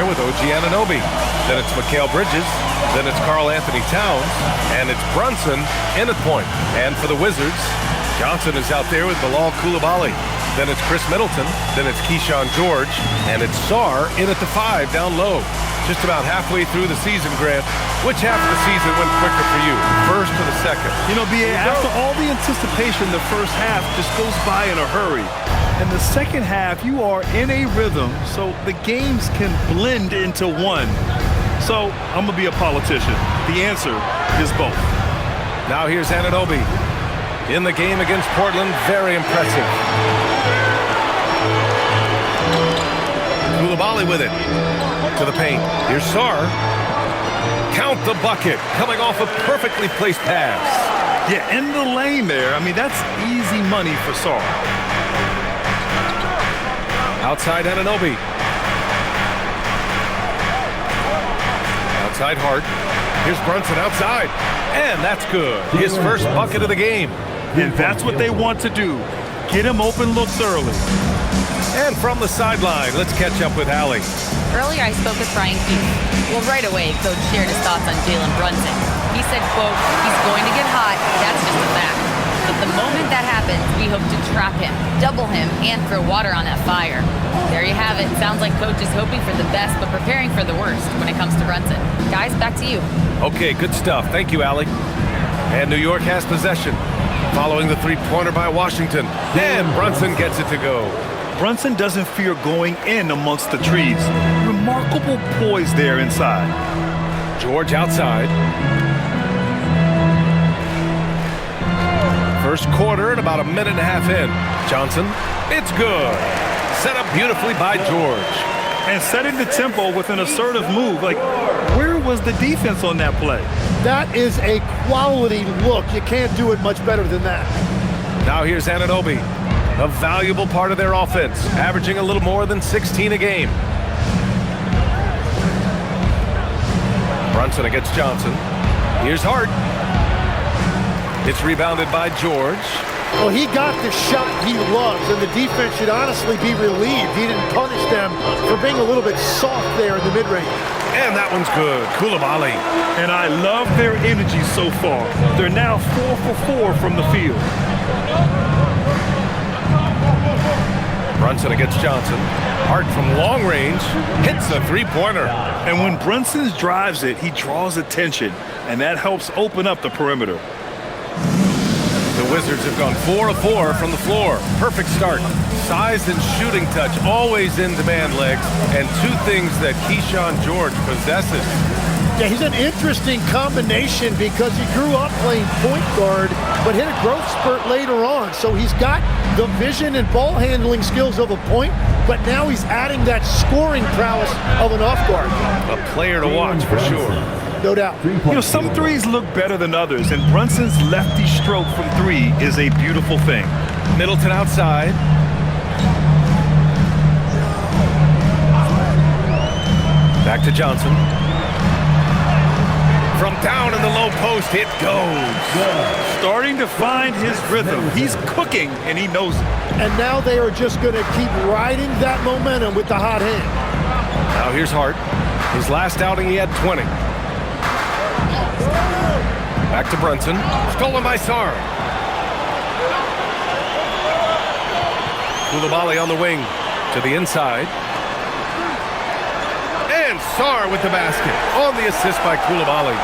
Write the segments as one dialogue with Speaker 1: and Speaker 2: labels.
Speaker 1: with OG Anunoby. Then it's Mikal Bridges. Then it's Karl Anthony Towns. And it's Brunson in at point. And for the Wizards, Johnson is out there with Bilal Coulibaly. Then it's Chris Middleton. Then it's Keyshawn George. And it's Sarr in at the 5 down low. Just about halfway through the season, Grant. Which half of the season went quicker for you, first or the second?
Speaker 2: You know, B.A., after all the anticipation, the first half just goes by in a hurry. And the second half, you are in a rhythm, so the games can blend into one. So I'm going to be a politician. The answer is both.
Speaker 1: Now here's Anunoby. In the game against Portland, very impressive. Coulibaly with it. To the paint. Here's Sarr. Count the bucket. Coming off a perfectly placed pass.
Speaker 2: Yeah, in the lane there. I mean, that's easy money for Sarr.
Speaker 1: Outside Anunoby. Outside Hart. Here's Brunson outside. And that's good. His first bucket of the game.
Speaker 2: And that's what they want to do. Get him open looks early.
Speaker 1: And from the sideline, let's catch up with Allie.
Speaker 3: Earlier, I spoke with Brian Keith. Well, right away, Coach shared his thoughts on Jalen Brunson. He said, quote, he's going to get hot. That's just a fact. But the moment that happens, we hope to trap him, double him, and throw water on that fire. There you have it. Sounds like Coach is hoping for the best, but preparing for the worst when it comes to Brunson. Guys, back to you.
Speaker 1: Okay, good stuff. Thank you, Allie. And New York has possession. Following the three-pointer by Washington. And Brunson gets it to go.
Speaker 2: Brunson doesn't fear going in amongst the trees. Remarkable poise there inside.
Speaker 1: George outside. First quarter and about a minute and a half in. Johnson, it's good. Set up beautifully by George.
Speaker 2: And setting the tempo with an assertive move. Like, where was the defense on that play?
Speaker 4: That is a quality look. You can't do it much better than that.
Speaker 1: Now here's Anunoby. A valuable part of their offense, averaging a little more than 16 a game. Brunson against Johnson. Here's Hart. It's rebounded by George.
Speaker 4: Well, he got the shot he loves, and the defense should honestly be relieved. He didn't punish them for being a little bit soft there in the mid-range.
Speaker 1: And that one's good. Coulibaly.
Speaker 2: And I love their energy so far. They're now 4 for 4 from the field.
Speaker 1: Brunson against Johnson. Hart from long range hits a three-pointer.
Speaker 2: And when Brunson drives it, he draws attention, and that helps open up the perimeter.
Speaker 1: The Wizards have gone 4 of 4 from the floor. Perfect start. Size and shooting touch always in demand, legs, and two things that Keyshawn George possesses.
Speaker 4: Yeah, he's an interesting combination because he grew up playing point guard, but hit a growth spurt later on. So he's got the vision and ball handling skills of a point, but now he's adding that scoring prowess of an off guard.
Speaker 1: A player to watch for sure.
Speaker 4: No doubt.
Speaker 2: You know, some threes look better than others, and Brunson's lefty stroke from 3 is a beautiful thing.
Speaker 1: Middleton outside. Back to Johnson. From down in the low post, it goes.
Speaker 2: Starting to find his rhythm. He's cooking, and he knows it.
Speaker 4: And now they are just going to keep riding that momentum with the hot hand.
Speaker 1: Now here's Hart. His last outing, he had 20. Back to Brunson. Stolen by Sarr. Coulibaly on the wing. To the inside. And Sarr with the basket. On the assist by Coulibaly.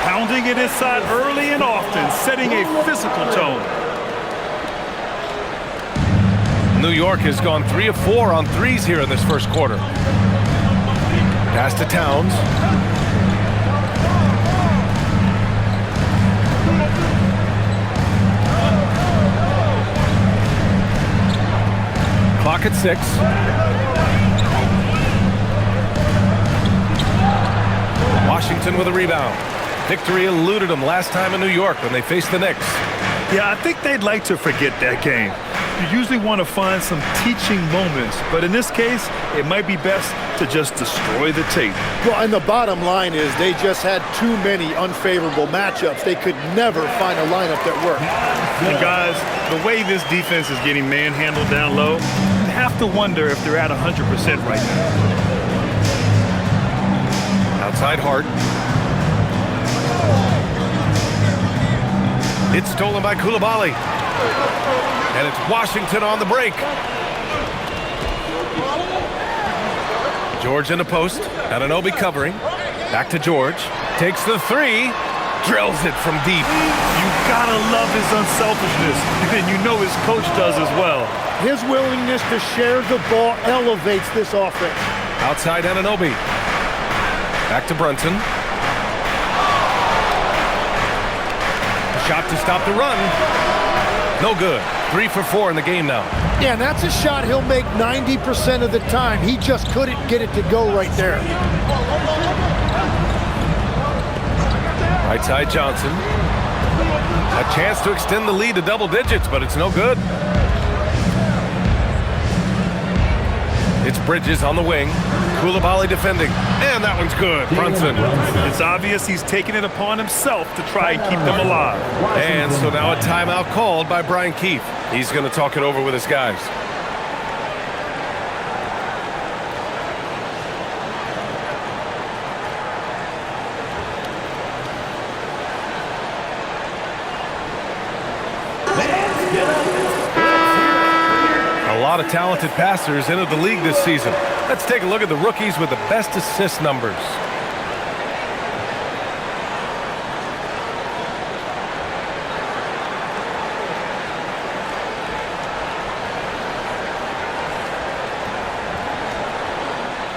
Speaker 2: Pounding it inside early and often, setting a physical tone.
Speaker 1: New York has gone 3 of 4 on threes here in this first quarter. Pass to Towns. Clock at 6. Washington with a rebound. Victory eluded them last time in New York when they faced the Knicks.
Speaker 2: Yeah, I think they'd like to forget that game. You usually want to find some teaching moments, but in this case, it might be best to just destroy the tape.
Speaker 4: Well, and the bottom line is they just had too many unfavorable matchups. They could never find a lineup that worked.
Speaker 2: And guys, the way this defense is getting manhandled down low, you have to wonder if they're at 100% right now.
Speaker 1: Outside Hart. It's stolen by Coulibaly. And it's Washington on the break. George in the post. Anunoby covering. Back to George. Takes the three. Drills it from deep.
Speaker 2: You gotta love his unselfishness. And you know his coach does as well.
Speaker 4: His willingness to share the ball elevates this offense.
Speaker 1: Outside Anunoby. Back to Brunson. A shot to stop the run. No good. 3 for 4 in the game now.
Speaker 4: Yeah, and that's a shot he'll make 90% of the time. He just couldn't get it to go right there.
Speaker 1: Right side Johnson. A chance to extend the lead to double digits, but it's no good. It's Bridges on the wing. Coulibaly defending. And that one's good. Brunson.
Speaker 2: It's obvious he's taking it upon himself to try and keep them alive.
Speaker 1: And so now a timeout called by Brian Keefe. He's going to talk it over with his guys. A lot of talented passers entered the league this season. Let's take a look at the rookies with the best assist numbers.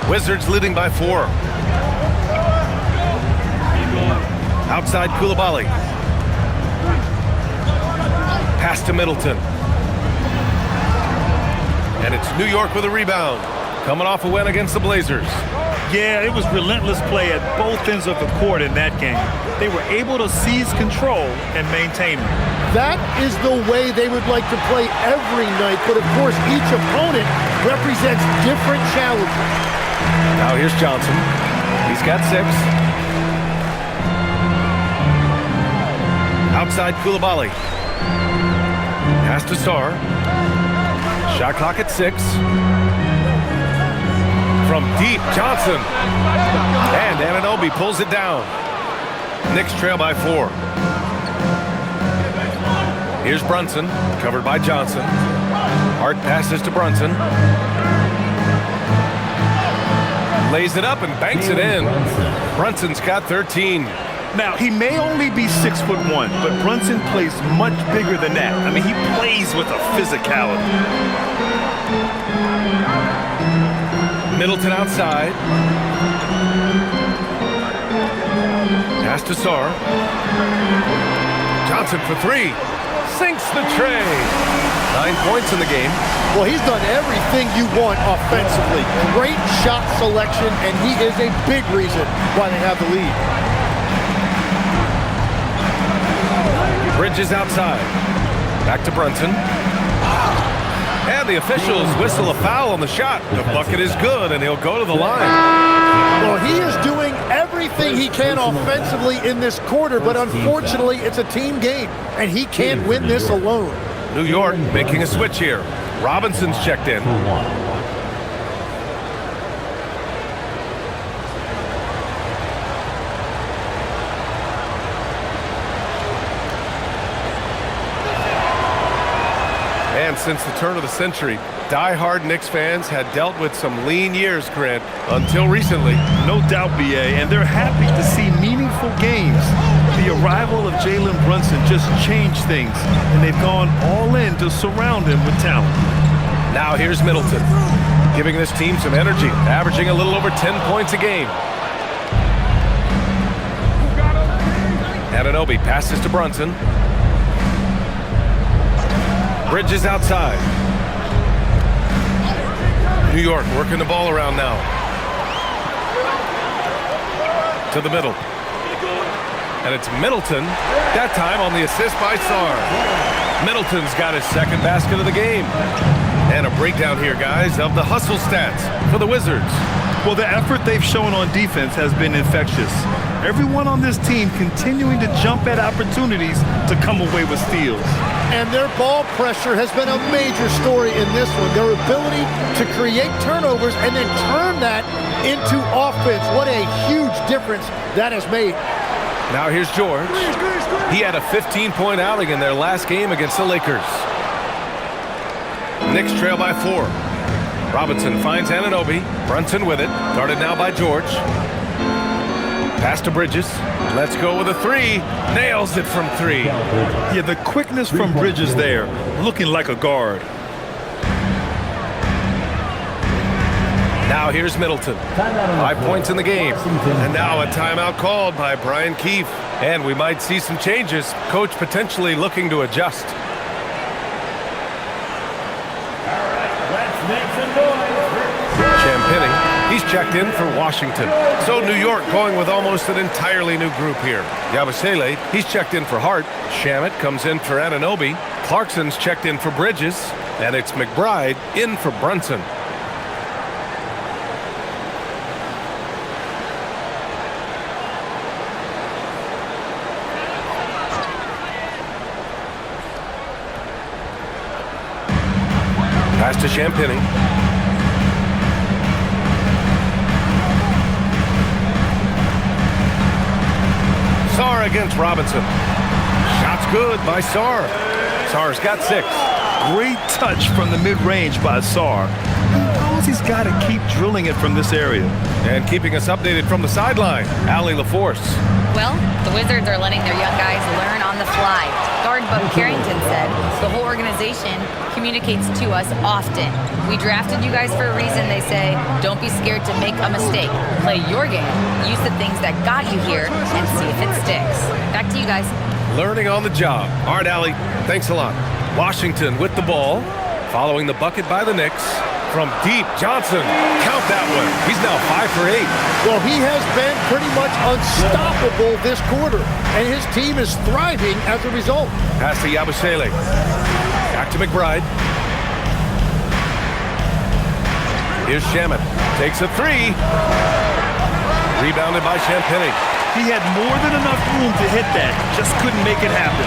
Speaker 1: Wizards leading by 4. Outside Coulibaly. Pass to Middleton. And it's New York with a rebound. Coming off a win against the Blazers.
Speaker 2: Yeah, it was relentless play at both ends of the court in that game. They were able to seize control and maintain it.
Speaker 4: That is the way they would like to play every night, but of course each opponent represents different challenges.
Speaker 1: Now here's Johnson. He's got 6. Outside Coulibaly. Pass to Sarr. Shot clock at 6. From deep, Johnson. And Anunoby pulls it down. Knicks trail by 4. Here's Brunson, covered by Johnson. Hart passes to Brunson. Lays it up and banks it in. Brunson's got 13.
Speaker 2: Now, he may only be 6'1", but Brunson plays much bigger than that. I mean, he plays with a physicality.
Speaker 1: Middleton outside. Pass to Sarr. Johnson for 3. Sinks the tray. 9 points in the game.
Speaker 4: Well, he's done everything you want offensively. Great shot selection, and he is a big reason why they have the lead.
Speaker 1: Bridges outside. Back to Brunson. And the officials whistle a foul on the shot. The bucket is good, and he'll go to the line.
Speaker 4: Well, he is doing everything he can offensively in this quarter, but unfortunately, it's a team game, and he can't win this alone.
Speaker 1: New York making a switch here. Robinson's checked in. And since the turn of the century, die-hard Knicks fans had dealt with some lean years, Grant, until recently.
Speaker 2: No doubt, BA, and they're happy to see meaningful games. The arrival of Jalen Brunson just changed things, and they've gone all in to surround him with talent.
Speaker 1: Now here's Middleton, giving this team some energy, averaging a little over 10 points a game. Anunoby passes to Brunson. Bridges outside. New York working the ball around now. To the middle. And it's Middleton, that time on the assist by Sarr. Middleton's got his second basket of the game. And a breakdown here, guys, of the hustle stats for the Wizards.
Speaker 2: Well, the effort they've shown on defense has been infectious. Everyone on this team continuing to jump at opportunities to come away with steals.
Speaker 4: And their ball pressure has been a major story in this one. Their ability to create turnovers and then turn that into offense. What a huge difference that has made.
Speaker 1: Now here's George. He had a 15-point outing in their last game against the Lakers. Knicks trail by 4. Robinson finds Anunoby. Brunson with it. Guarded now by George. Pass to Bridges. Let's go with a 3. Nails it from 3.
Speaker 2: Yeah, the quickness from Bridges there, looking like a guard.
Speaker 1: Now here's Middleton. 5 points in the game. And now a timeout called by Brian Keefe. And we might see some changes. Coach potentially looking to adjust. Champagny, he's checked in for Washington. So New York going with almost an entirely new group here. Yabusele, he's checked in for Hart. Shamet comes in for Anunoby. Clarkson's checked in for Bridges. And it's McBride in for Brunson. Pass to Champagny. Sarr against Robinson. Shot's good by Sarr. Sarr's got 6.
Speaker 2: Great touch from the mid-range by Sarr. He knows he's got to keep drilling it from this area.
Speaker 1: And keeping us updated from the sideline, Allie LaForce.
Speaker 3: Well, the Wizards are letting their young guys learn on the fly. Guard Bub Carrington said, the whole organization communicates to us often. We drafted you guys for a reason, they say. Don't be scared to make a mistake. Play your game. Use the things that got you here and see if it sticks. Back to you guys.
Speaker 1: Learning on the job. All right, Allie, thanks a lot. Washington with the ball, following the bucket by the Knicks. From deep, Johnson, count that one. He's now 5 for 8.
Speaker 4: Well, he has been pretty much unstoppable this quarter, and his team is thriving as a result.
Speaker 1: Pass to Yabusele. Back to McBride. Here's Shamet. Takes a 3. Rebounded by Champagny.
Speaker 2: He had more than enough room to hit that, just couldn't make it happen.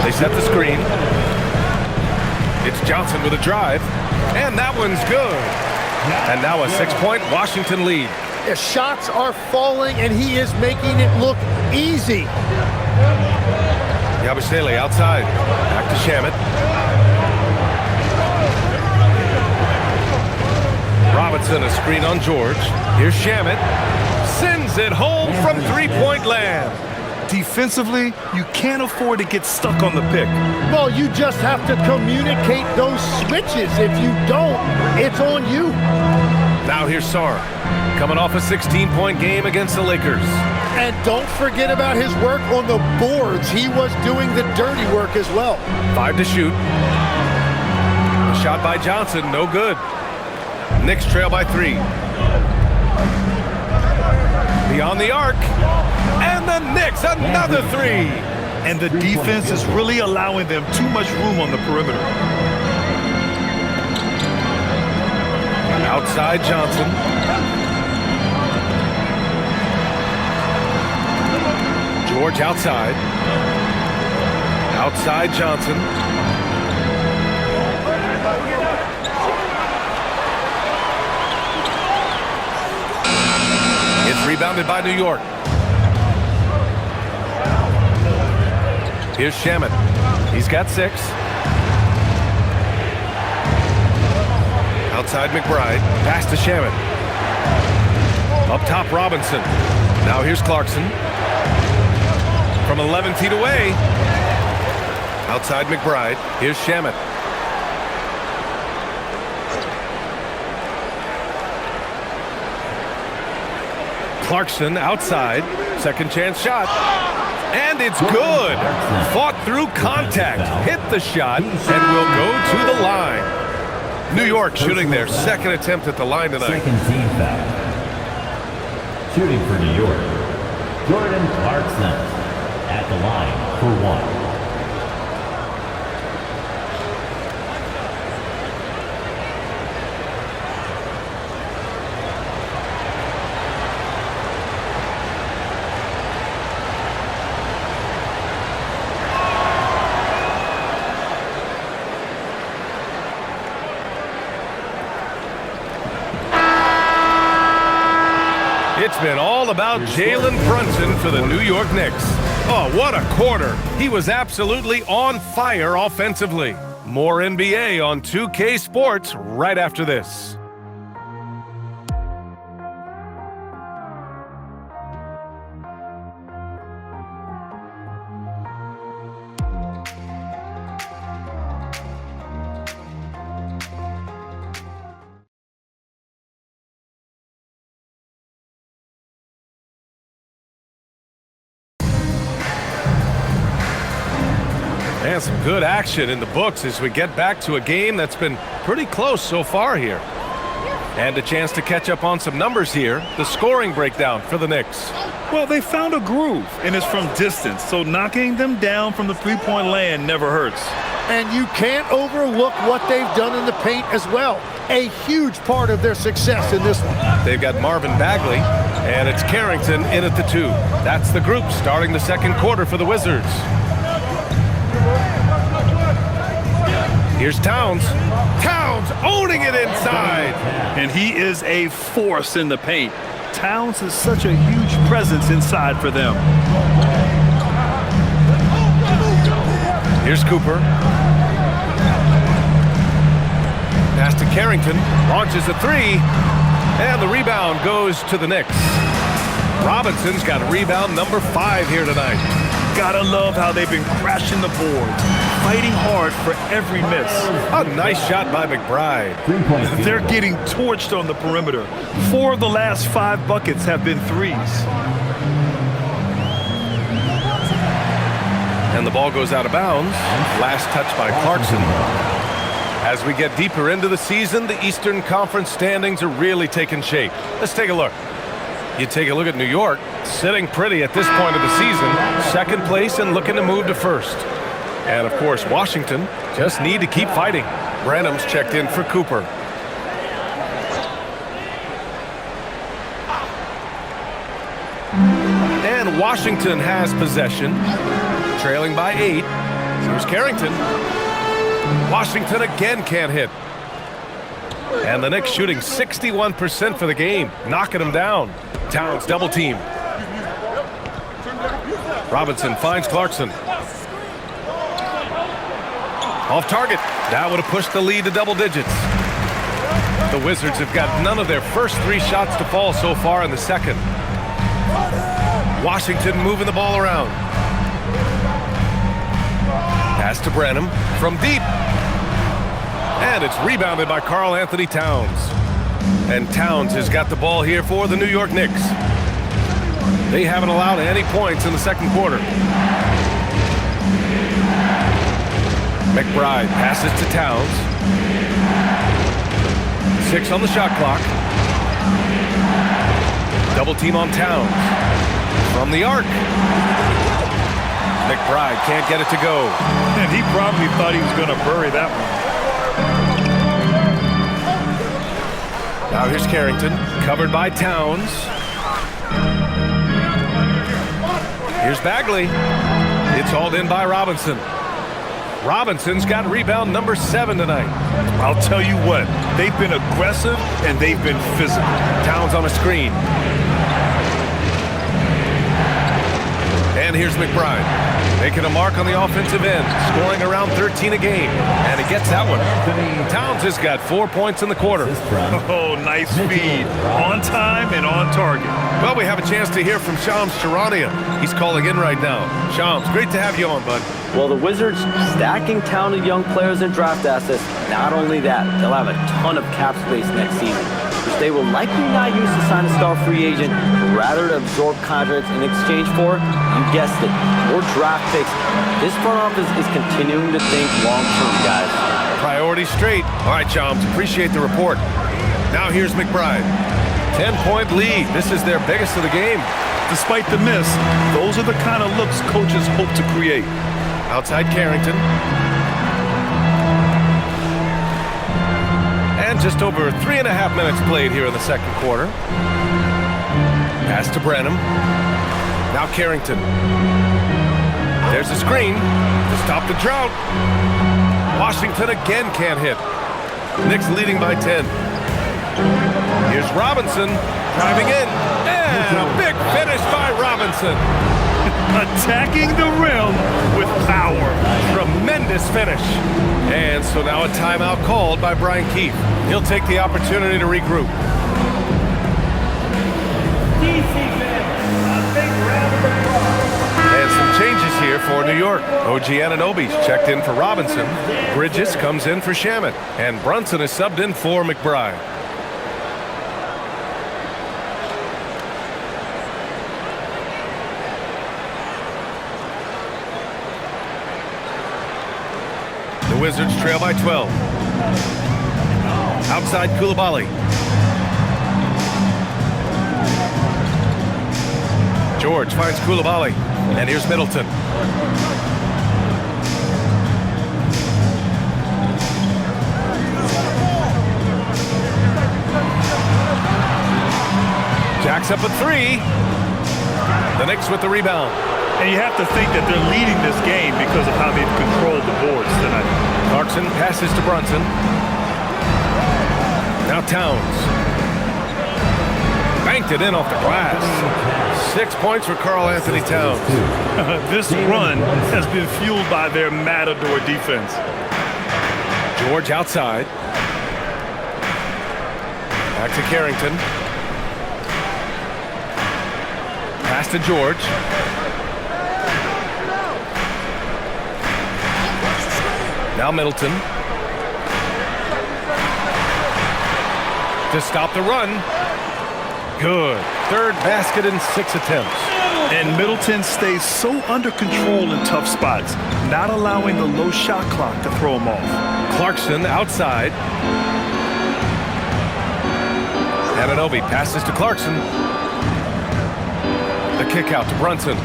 Speaker 1: They set the screen. It's Johnson with a drive, and that one's good. And now a 6-point Washington lead.
Speaker 4: The shots are falling, and he is making it look easy.
Speaker 1: Yabusele outside. Back to Shamet. Robinson, a screen on George. Here's Shamet. Sends it home from 3-point land.
Speaker 2: Defensively, you can't afford to get stuck on the pick.
Speaker 4: Well, you just have to communicate those switches. If you don't, it's on you.
Speaker 1: Now here's Sarr, coming off a 16-point game against the Lakers.
Speaker 4: And don't forget about his work on the boards. He was doing the dirty work as well.
Speaker 1: 5 to shoot. A shot by Johnson, no good. Knicks trail by 3. Beyond the arc. And the Knicks, another 3.
Speaker 2: And the defense is really allowing them too much room on the perimeter.
Speaker 1: Outside Johnson. George outside. Outside Johnson. It's rebounded by New York. Here's Shamet. He's got 6. Outside McBride. Pass to Shamet. Up top Robinson. Now here's Clarkson. From 11 feet away. Outside McBride. Here's Shamet. Clarkson outside. Second chance shot. And it's good. Fought through contact. Hit the shot and will go to the line. New York shooting their second attempt at the line tonight.
Speaker 5: Second team foul. Shooting for New York, Jordan Clarkson at the line for 1.
Speaker 1: It's been all about Jalen Brunson for the New York Knicks. Oh, what a quarter. He was absolutely on fire offensively. More NBA on 2K Sports right after this. And some good action in the books as we get back to a game that's been pretty close so far here. And a chance to catch up on some numbers here. The scoring breakdown for the Knicks.
Speaker 2: Well, they found a groove, and it's from distance, so knocking them down from the three-point land never hurts.
Speaker 4: And you can't overlook what they've done in the paint as well. A huge part of their success in this one.
Speaker 1: They've got Marvin Bagley, and it's Carrington in at the 2. That's the group starting the second quarter for the Wizards. Here's Towns. Towns owning it inside.
Speaker 2: And he is a force in the paint. Towns is such a huge presence inside for them.
Speaker 1: Here's Cooper. Pass to Carrington. Launches a 3. And the rebound goes to the Knicks. Robinson's got rebound number 5 here tonight.
Speaker 2: Gotta love how they've been crashing the boards, fighting hard for every miss.
Speaker 1: A nice shot by McBride.
Speaker 2: They're getting torched on the perimeter. 4 of the last 5 buckets have been threes.
Speaker 1: And the ball goes out of bounds. Last touch by Clarkson. As we get deeper into the season, the Eastern Conference standings are really taking shape. Let's take a look. You take a look at New York, sitting pretty at this point of the season, second place and looking to move to first. And of course, Washington just need to keep fighting. Branham's checked in for Cooper. And Washington has possession, trailing by 8. Here's Carrington. Washington again can't hit. And the Knicks shooting 61% for the game, knocking them down. Towns double team. Robinson finds Clarkson. Off target. That would have pushed the lead to double digits. The Wizards have got none of their first 3 shots to fall so far in the second. Washington moving the ball around. Pass to Branham from deep. And it's rebounded by Karl Anthony Towns. And Towns has got the ball here for the New York Knicks. They haven't allowed any points in the second quarter. McBride passes to Towns. 6 on the shot clock. Double team on Towns. From the arc. McBride can't get it to go.
Speaker 2: And he probably thought he was going to bury that one.
Speaker 1: Now here's Carrington, covered by Towns. Here's Bagley. It's hauled in by Robinson. Robinson's got rebound number 7 tonight.
Speaker 2: I'll tell you what, they've been aggressive and they've been physical.
Speaker 1: Towns on a screen. And here's McBride, making a mark on the offensive end, scoring around 13 a game. And he gets that one. Towns has got 4 points in the quarter.
Speaker 2: Oh, nice feed. On time and on target.
Speaker 1: Well, we have a chance to hear from Shams Charania. He's calling in right now. Shams, great to have you on, bud.
Speaker 6: Well, the Wizards stacking talented young players and draft assets. Not only that, they'll have a ton of cap space next season, which they will likely not use to sign a star free agent, rather to absorb contracts in exchange for, you guessed it, more draft picks. This front office is continuing to think long-term, guys.
Speaker 1: Priorities straight. All right, Shams, appreciate the report. Now here's McBride. 10-point lead. This is their biggest of the game.
Speaker 2: Despite the miss, those are the kind of looks coaches hope to create.
Speaker 1: Outside Carrington. And just over 3.5 minutes played here in the second quarter. Pass to Branham. Now Carrington. There's a screen to stop the drought. Washington again can't hit. Knicks leading by 10. Here's Robinson driving in. And a big finish by Robinson.
Speaker 2: Attacking the rim with power.
Speaker 1: Tremendous finish. And so now a timeout called by Brian Keefe. He'll take the opportunity to regroup. And some changes here for New York. OG Anunoby's checked in for Robinson. Bridges comes in for Shamet. And Brunson is subbed in for McBride. The Wizards trail by 12. Outside Coulibaly. George finds Coulibaly. And here's Middleton. Jacks up a three. The Knicks with the rebound.
Speaker 2: And you have to think that they're leading this game because of how they've controlled the boards tonight.
Speaker 1: Clarkson passes to Brunson. Now Towns. Banked it in off the glass. 6 points for Karl Anthony Towns.
Speaker 2: This run has been fueled by their matador defense.
Speaker 1: George outside. Back to Carrington. Pass to George. Now Middleton. To stop the run. Good. Third basket in 6 attempts.
Speaker 2: And Middleton stays so under control in tough spots, not allowing the low shot clock to throw him off.
Speaker 1: Clarkson outside. Anunoby passes to Clarkson. The kick out to Brunson.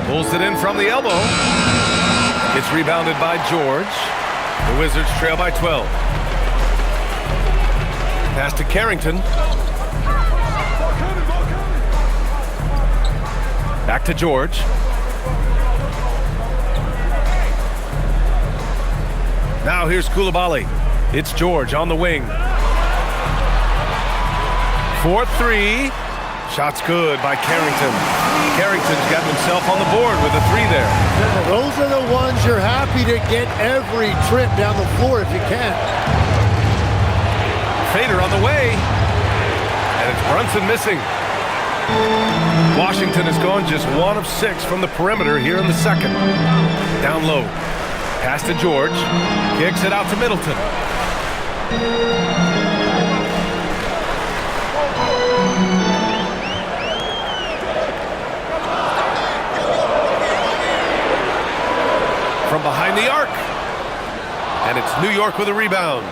Speaker 1: Pulls it in from the elbow. It's rebounded by George. The Wizards trail by 12. Pass to Carrington. Back to George. Now here's Coulibaly. It's George on the wing. 4-3. Shot's good by Carrington. Carrington's got himself on the board with a three there.
Speaker 4: Those are the ones you're happy to get every trip down the floor if you can.
Speaker 1: Fader on the way. And it's Brunson missing. Washington has gone just 1 of 6 from the perimeter here in the second. Down low. Pass to George. Kicks it out to Middleton. From behind the arc. And it's New York with a rebound.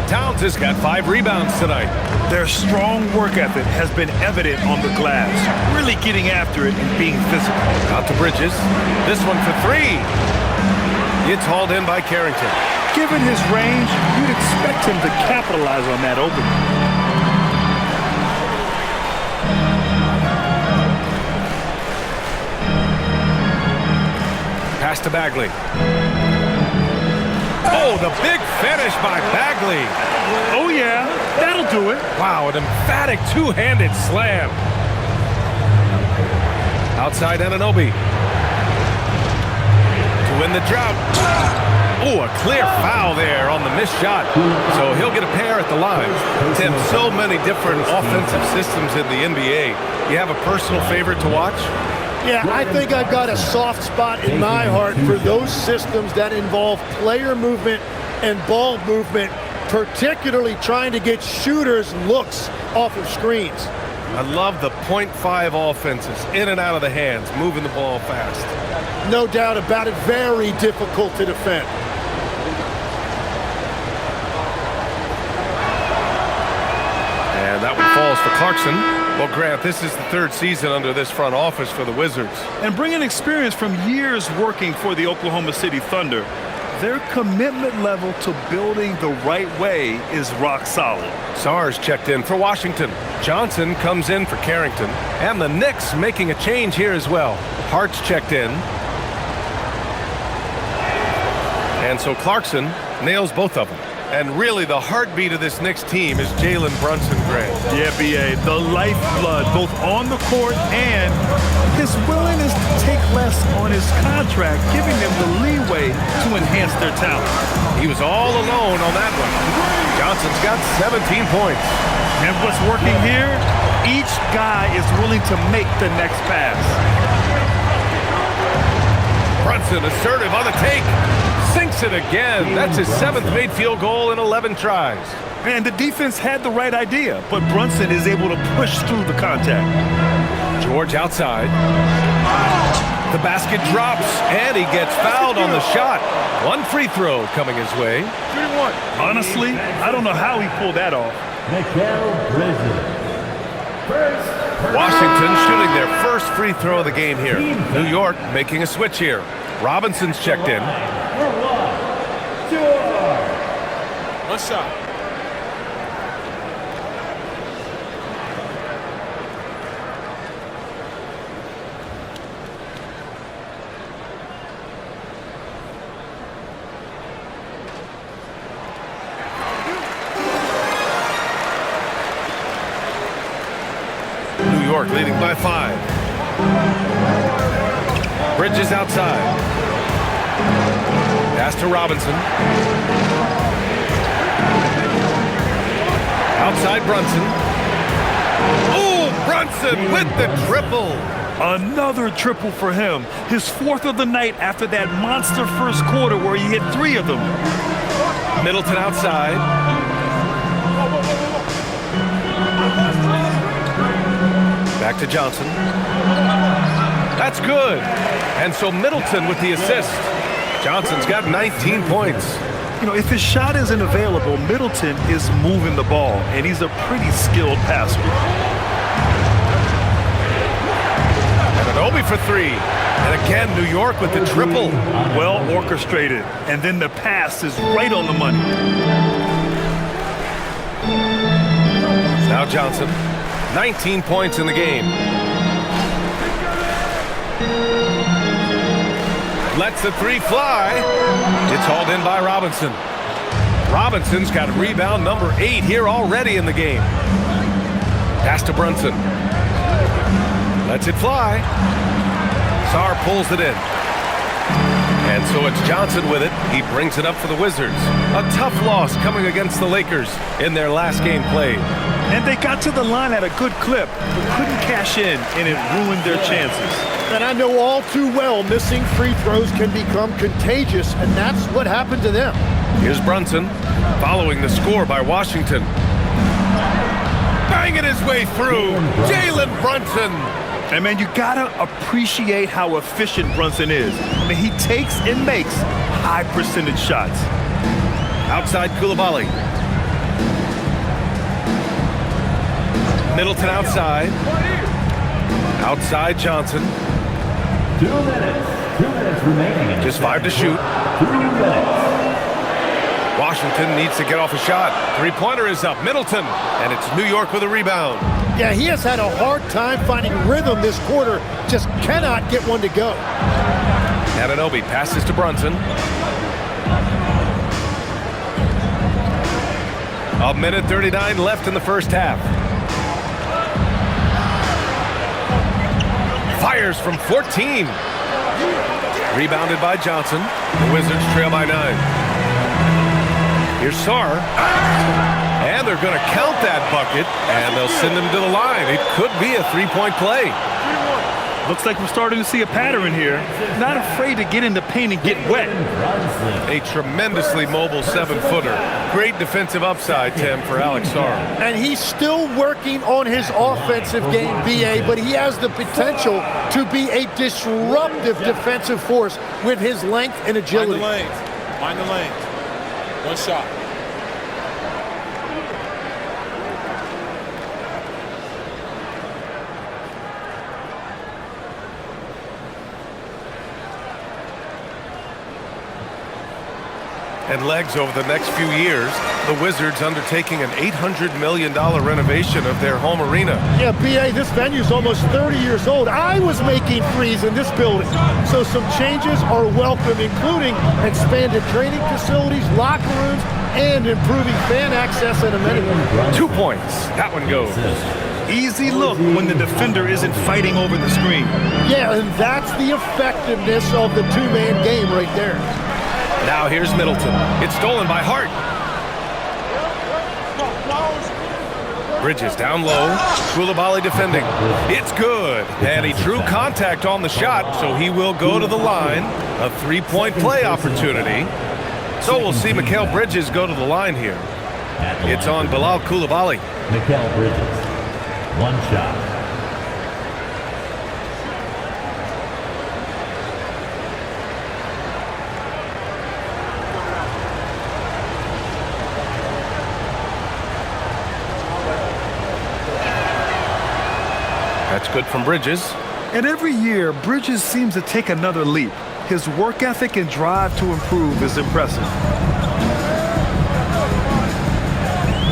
Speaker 1: Towns has got 5 rebounds tonight.
Speaker 2: Their strong work ethic has been evident on the glass, really getting after it and being physical.
Speaker 1: Out to Bridges. This one for 3. It's hauled in by Carrington.
Speaker 2: Given his range, you'd expect him to capitalize on that opening.
Speaker 1: Pass to Bagley. Oh, the big finish by Bagley.
Speaker 2: Oh, yeah, that'll do it.
Speaker 1: Wow, an emphatic two-handed slam. Outside Anunoby. To win the drought. Oh, a clear foul there on the missed shot. So he'll get a pair at the line. Tim, so many different offensive systems in the NBA. You have a personal favorite to watch?
Speaker 4: Yeah, I think I've got a soft spot in my heart for those systems that involve player movement and ball movement, particularly trying to get shooters looks off of screens.
Speaker 1: I love the .5 offenses, in and out of the hands, moving the ball fast.
Speaker 4: No doubt about it, very difficult to defend.
Speaker 1: And that one falls for Clarkson. Well, Grant, this is the 3rd season under this front office for the Wizards.
Speaker 2: And bringing experience from years working for the Oklahoma City Thunder, their commitment level to building the right way is rock solid.
Speaker 1: Sars checked in for Washington. Johnson comes in for Carrington. And the Knicks making a change here as well. Hart's checked in. And so Clarkson nails both of them. And really, the heartbeat of this Knicks team is Jalen Brunson, Gray.
Speaker 2: Yeah, B.A., the lifeblood, both on the court and his willingness to take less on his contract, giving them the leeway to enhance their talent.
Speaker 1: He was all alone on that one. Johnson's got 17 points.
Speaker 2: And what's working here, each guy is willing to make the next pass.
Speaker 1: Brunson assertive on the take. Sinks it again. That's his 7th made field goal in 11 tries.
Speaker 2: And the defense had the right idea, but Brunson is able to push through the contact.
Speaker 1: George outside. The basket drops, and he gets fouled on the shot. One free throw coming his way.
Speaker 2: Honestly, I don't know how he pulled that off.
Speaker 1: Washington shooting their first free throw of the game here. New York making a switch here. Robinson's checked in.
Speaker 7: One shot.
Speaker 1: New York leading by 5. Bridges outside. Pass to Robinson. Outside Brunson. Oh, Brunson with the triple.
Speaker 2: Another triple for him. His 4th of the night after that monster first quarter where he hit 3 of them.
Speaker 1: Middleton outside. Back to Johnson. That's good. And so Middleton with the assist. Johnson's got 19 points.
Speaker 2: You know, if his shot isn't available, Middleton is moving the ball, and he's a pretty skilled passer.
Speaker 1: And Anunoby for 3. And again, New York with the triple.
Speaker 2: Well orchestrated, and then the pass is right on the money.
Speaker 1: Now Johnson, 19 points in the game. Lets the 3 fly. It's hauled in by Robinson. Robinson's got rebound number 8 here already in the game. Pass to Brunson. Lets it fly. Sarr pulls it in. And so it's Johnson with it. He brings it up for the Wizards. A tough loss coming against the Lakers in their last game played.
Speaker 2: And they got to the line at a good clip, but couldn't cash in, and it ruined their chances.
Speaker 4: And I know all too well missing free throws can become contagious, and that's what happened to them.
Speaker 1: Here's Brunson following the score by Washington. Banging his way through. Jalen Brunson.
Speaker 2: And, man, you got to appreciate how efficient Brunson is. I mean, he takes and makes high-percentage shots.
Speaker 1: Outside Coulibaly. Middleton outside. Outside Johnson.
Speaker 5: 2 minutes. 2 minutes remaining.
Speaker 1: Just 5 to shoot.
Speaker 5: 2 minutes.
Speaker 1: Washington needs to get off a shot. 3-pointer is up. Middleton. And it's New York with a rebound.
Speaker 4: Yeah, he has had a hard time finding rhythm this quarter. Just cannot get one to go.
Speaker 1: Anunoby passes to Brunson. A minute 39 left in the first half. Fires from 14. Rebounded by Johnson. The Wizards trail by 9. Here's Sarr. And they're going to count that bucket, and they'll send him to the line. It could be a 3-point play.
Speaker 2: Looks like we're starting to see a pattern here. Not afraid to get in the paint and get wet.
Speaker 1: A tremendously mobile 7-footer. Great defensive upside, Tim, for Alex Sarr.
Speaker 4: And he's still working on his offensive game, BA, but he has the potential to be a disruptive defensive force with his length and agility.
Speaker 7: Mind the lanes. One shot.
Speaker 1: and legs over the next few years. The Wizards undertaking an $800 million renovation of their home arena.
Speaker 4: Yeah, B.A., this venue's almost 30 years old. I was making threes in this building. So some changes are welcome, including expanded training facilities, locker rooms, and improving fan access and amenities.
Speaker 1: 2 points. That one goes.
Speaker 2: Easy look when the defender isn't fighting over the screen.
Speaker 4: Yeah, and that's the effectiveness of the two-man game right there.
Speaker 1: Now here's Middleton. It's stolen by Hart. Bridges down low. Koulibaly defending. It's good. And he drew contact on the shot, so he will go to the line. A three-point play opportunity. So we'll see Mikal Bridges go to the line here. It's on Bilal Koulibaly.
Speaker 5: Mikal Bridges. One shot.
Speaker 1: That's good from Bridges.
Speaker 2: And every year, Bridges seems to take another leap. His work ethic and drive to improve is impressive.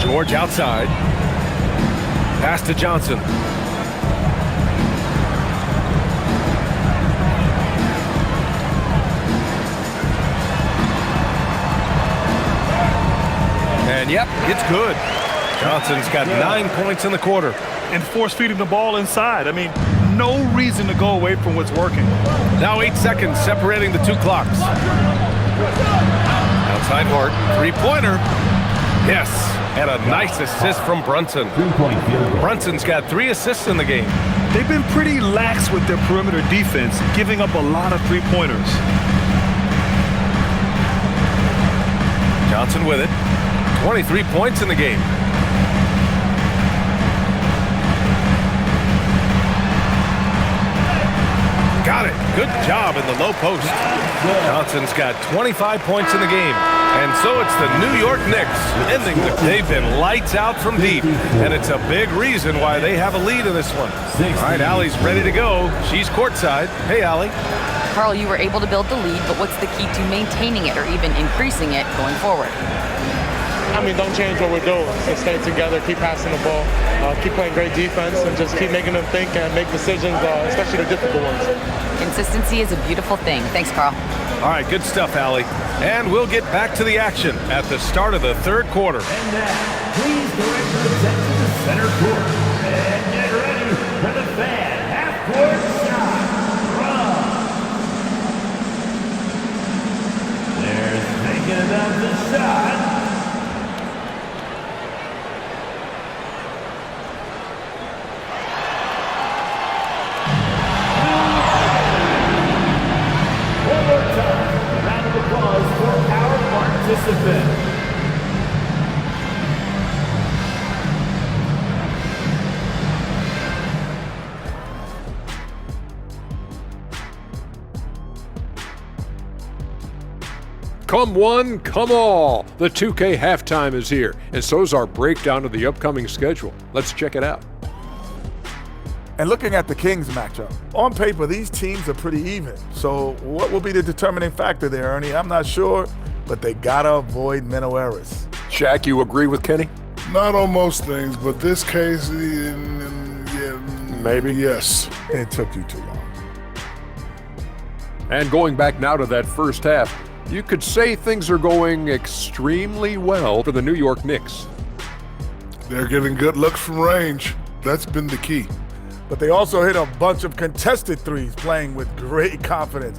Speaker 1: George outside. Pass to Johnson. And yep, it's good. Johnson's got 9 points in the quarter.
Speaker 2: And force feeding the ball inside. I mean, no reason to go away from what's working.
Speaker 1: Now 8 seconds separating the two clocks. Outside Hart, three-pointer. Yes, and a nice assist from Brunson.
Speaker 5: 3-point field goal.
Speaker 1: Brunson's got 3 assists in the game.
Speaker 2: They've been pretty lax with their perimeter defense, giving up a lot of three-pointers.
Speaker 1: Johnson with it. 23 points in the game. Got it. Good job in the low post. Johnson's got 25 points in the game. And so it's the New York Knicks ending. They've been lights out from deep. And it's a big reason why they have a lead in this one. All right, Allie's ready to go. She's courtside. Hey, Allie.
Speaker 3: Carl, you were able to build the lead, but what's the key to maintaining it or even increasing it going forward?
Speaker 8: I mean, don't change what we're doing. So stay together, keep passing the ball, keep playing great defense, and just keep making them think and make decisions, especially the difficult ones.
Speaker 3: Consistency is a beautiful thing. Thanks, Carl.
Speaker 1: All right, good stuff, Allie. And we'll get back to the action at the start of the third quarter.
Speaker 5: And now, please direct your attention to center court. And get ready for the fan half-court shot. Run. They're thinking about the shot.
Speaker 9: Come one, come all. The 2K halftime is here, and so's our breakdown of the upcoming schedule. Let's check it out.
Speaker 10: And looking at the Kings matchup, on paper, these teams are pretty even. So what will be the determining factor there, Ernie? I'm not sure, but they gotta avoid mental errors.
Speaker 9: Shaq, you agree with Kenny?
Speaker 11: Not on most things, but this case, yeah,
Speaker 9: maybe.
Speaker 11: Yes.
Speaker 10: It took you too long.
Speaker 9: And going back now to that first half, you could say things are going extremely well for the New York Knicks.
Speaker 11: They're getting good looks from range. That's been the key.
Speaker 10: But they also hit a bunch of contested threes, playing with great confidence.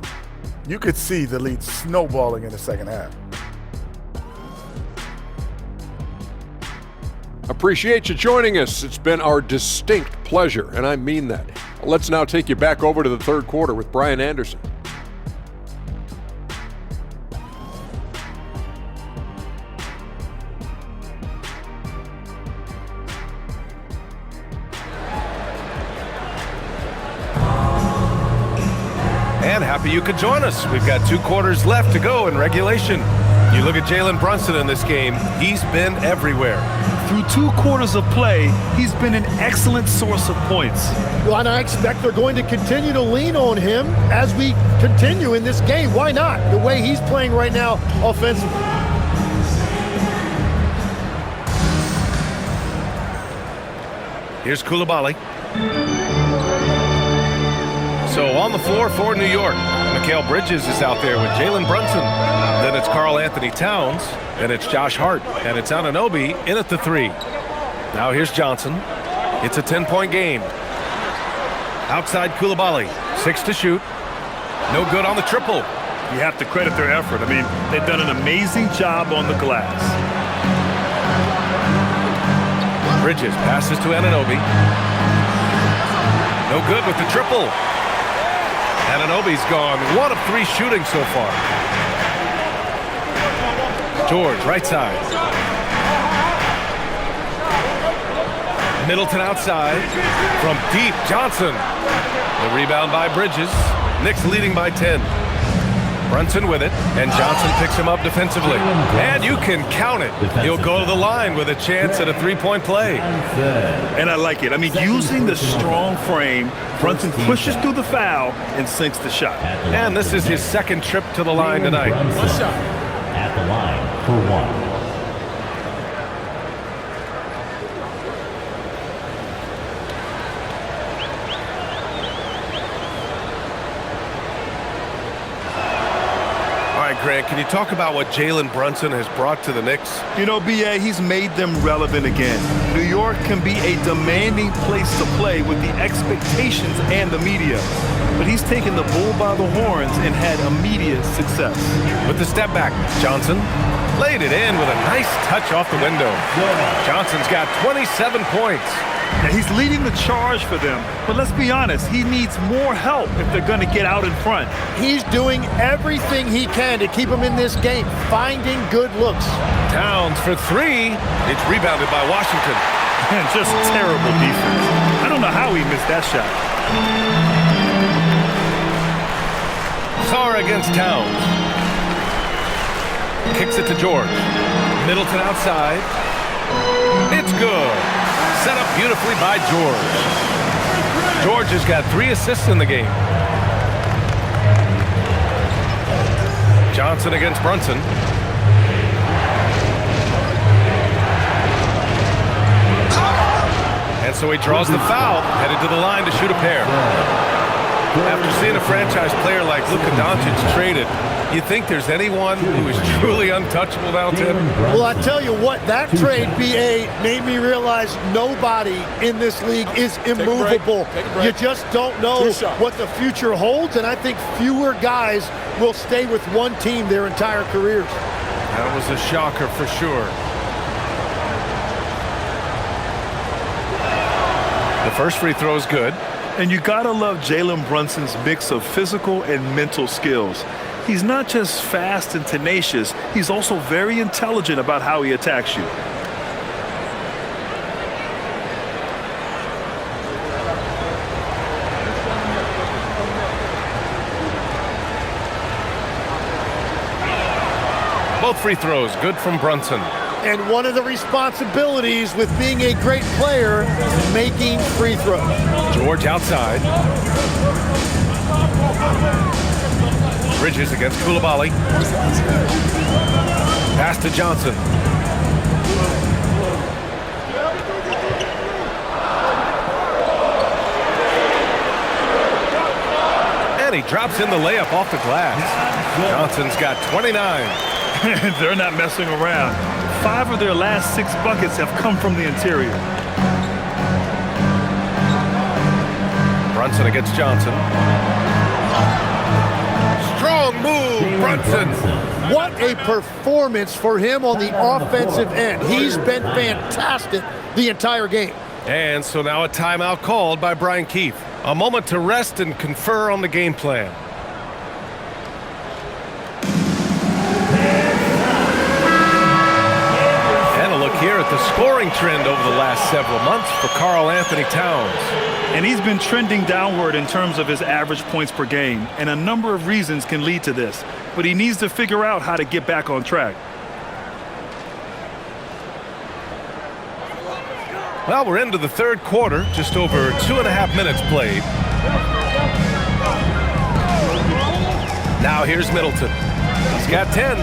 Speaker 10: You could see the lead snowballing in the second half.
Speaker 9: Appreciate you joining us. It's been our distinct pleasure, and I mean that. Let's now take you back over to the third quarter with Brian Anderson.
Speaker 1: And happy you could join us. We've got 2 quarters left to go in regulation. You look at Jalen Brunson in this game, he's been everywhere.
Speaker 2: Through 2 quarters of play, he's been an excellent source of points.
Speaker 4: Well, and I expect they're going to continue to lean on him as we continue in this game. Why not? The way he's playing right now offensively.
Speaker 1: Here's Coulibaly. So on the floor for New York, Mikal Bridges is out there with Jalen Brunson. Then it's Karl Anthony Towns. Then it's Josh Hart. And it's Anunoby in at the 3. Now here's Johnson. It's a 10-point game. Outside Coulibaly. 6 to shoot. No good on the triple.
Speaker 2: You have to credit their effort. I mean, they've done an amazing job on the glass.
Speaker 1: Bridges passes to Anunoby. No good with the triple. Anunoby's gone 1 of 3 shooting so far. George, right side. Middleton outside. From deep, Johnson. The rebound by Bridges. Knicks leading by 10. Brunson with it, and Johnson picks him up defensively. And you can count it. He'll go to the line with a chance at a 3-point play.
Speaker 2: And I like it. I mean, using the strong frame, Brunson pushes through the foul and sinks the shot.
Speaker 1: And this is his 2nd trip to the line tonight.
Speaker 5: One shot. At the line for 1.
Speaker 1: Grant, can you talk about what Jalen Brunson has brought to the Knicks?
Speaker 2: You know, B.A., he's made them relevant again. New York can be a demanding place to play with the expectations and the media. But he's taken the bull by the horns and had immediate success.
Speaker 1: With the step back, Johnson laid it in with a nice touch off the window. Johnson's got 27 points.
Speaker 2: Now, he's leading the charge for them, but let's be honest, he needs more help if they're going to get out in front.
Speaker 4: He's doing everything he can to keep him in this game, finding good looks.
Speaker 1: Towns for 3. It's rebounded by Washington.
Speaker 2: Man, just terrible defense. I don't know how he missed that shot.
Speaker 1: Sarr against Towns. Kicks it to George. Middleton outside. It's good. Set up beautifully by George. George has got 3 assists in the game. Johnson against Brunson. And so he draws the foul, headed to the line to shoot a pair. After seeing a franchise player like Luka Doncic traded, you think there's anyone who is truly untouchable now, Tim?
Speaker 4: Well, I tell you what, that trade, B.A., made me realize nobody in this league is immovable. You just don't know what the future holds, and I think fewer guys will stay with one team their entire careers.
Speaker 1: That was a shocker for sure. The first free throw is good.
Speaker 2: And you gotta love Jalen Brunson's mix of physical and mental skills. He's not just fast and tenacious, he's also very intelligent about how he attacks you.
Speaker 1: Both free throws good from Brunson.
Speaker 4: And one of the responsibilities with being a great player is making free throws.
Speaker 1: George outside. Bridges against Coulibaly. Pass to Johnson. And he drops in the layup off the glass. Johnson's got 29.
Speaker 2: They're not messing around. 5 of their last 6 buckets have come from the interior.
Speaker 1: Brunson against Johnson. Strong move, Brunson.
Speaker 4: What a performance for him on the offensive end. He's been fantastic the entire game.
Speaker 1: And so now a timeout called by Brian Keefe. A moment to rest and confer on the game plan. And a look here at the scoring trend over the last several months for Karl Anthony Towns.
Speaker 2: And he's been trending downward in terms of his average points per game, and a number of reasons can lead to this. But he needs to figure out how to get back on track.
Speaker 1: Well, we're into the third quarter, just over 2.5 minutes played. Now here's Middleton. He's got 10.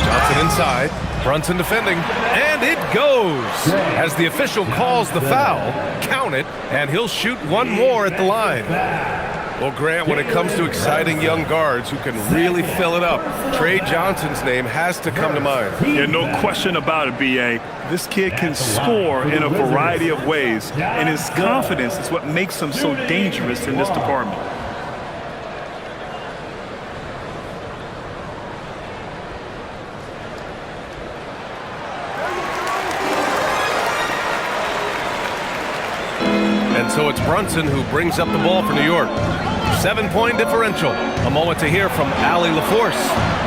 Speaker 1: Johnson inside. Brunson defending. And it goes. As the official calls the foul, count it, and he'll shoot one more at the line. Well, Grant, when it comes to exciting young guards who can really fill it up, Trey Johnson's name has to come to mind.
Speaker 2: Yeah, no question about it, B.A. This kid can score in a variety of ways, and his confidence is what makes him so dangerous in this department.
Speaker 1: And so it's Brunson who brings up the ball for New York. 7-point differential. A moment to hear from Allie LaForce.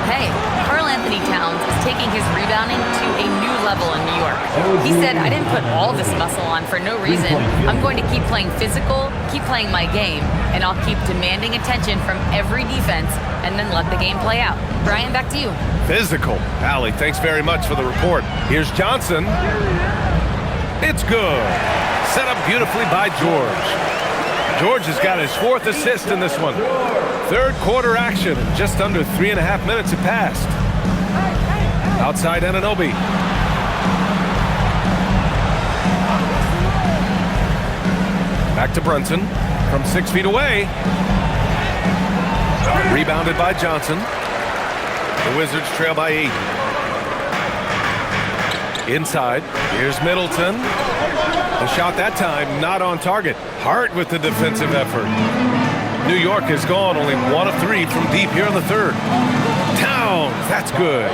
Speaker 3: Hey, Karl Anthony Towns is taking his rebounding to a new level in New York. He said, I didn't put all this muscle on for no reason. I'm going to keep playing physical, keep playing my game, and I'll keep demanding attention from every defense and then let the game play out. Brian, back to you.
Speaker 1: Physical. Allie, thanks very much for the report. Here's Johnson. It's good. Set up beautifully by George. George has got his 4th assist in this one. Third quarter action. Just under 3.5 minutes have passed. Outside Anunoby. Back to Brunson from 6 feet away. Rebounded by Johnson. The Wizards trail by 8. Inside. Here's Middleton. The shot that time not on target. Hart with the defensive effort. New York has gone only 1 of 3 from deep here in the third. Towns, that's good.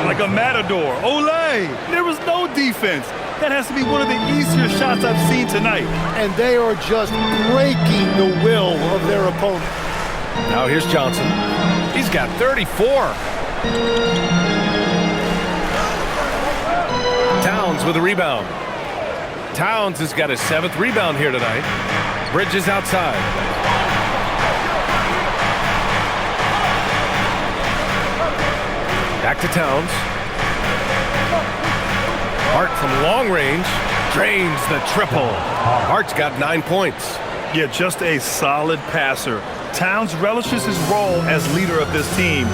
Speaker 2: Like a matador. Olay! There was no defense. That has to be one of the easier shots I've seen tonight.
Speaker 4: And they are just breaking the will of their opponent.
Speaker 1: Now here's Johnson. He's got 34. Towns with a rebound. Towns has got his 7th rebound here tonight. Bridges outside. Back to Towns. Hart from long range drains the triple. Hart's got 9 points.
Speaker 2: Yeah, just a solid passer. Towns relishes his role as leader of this team,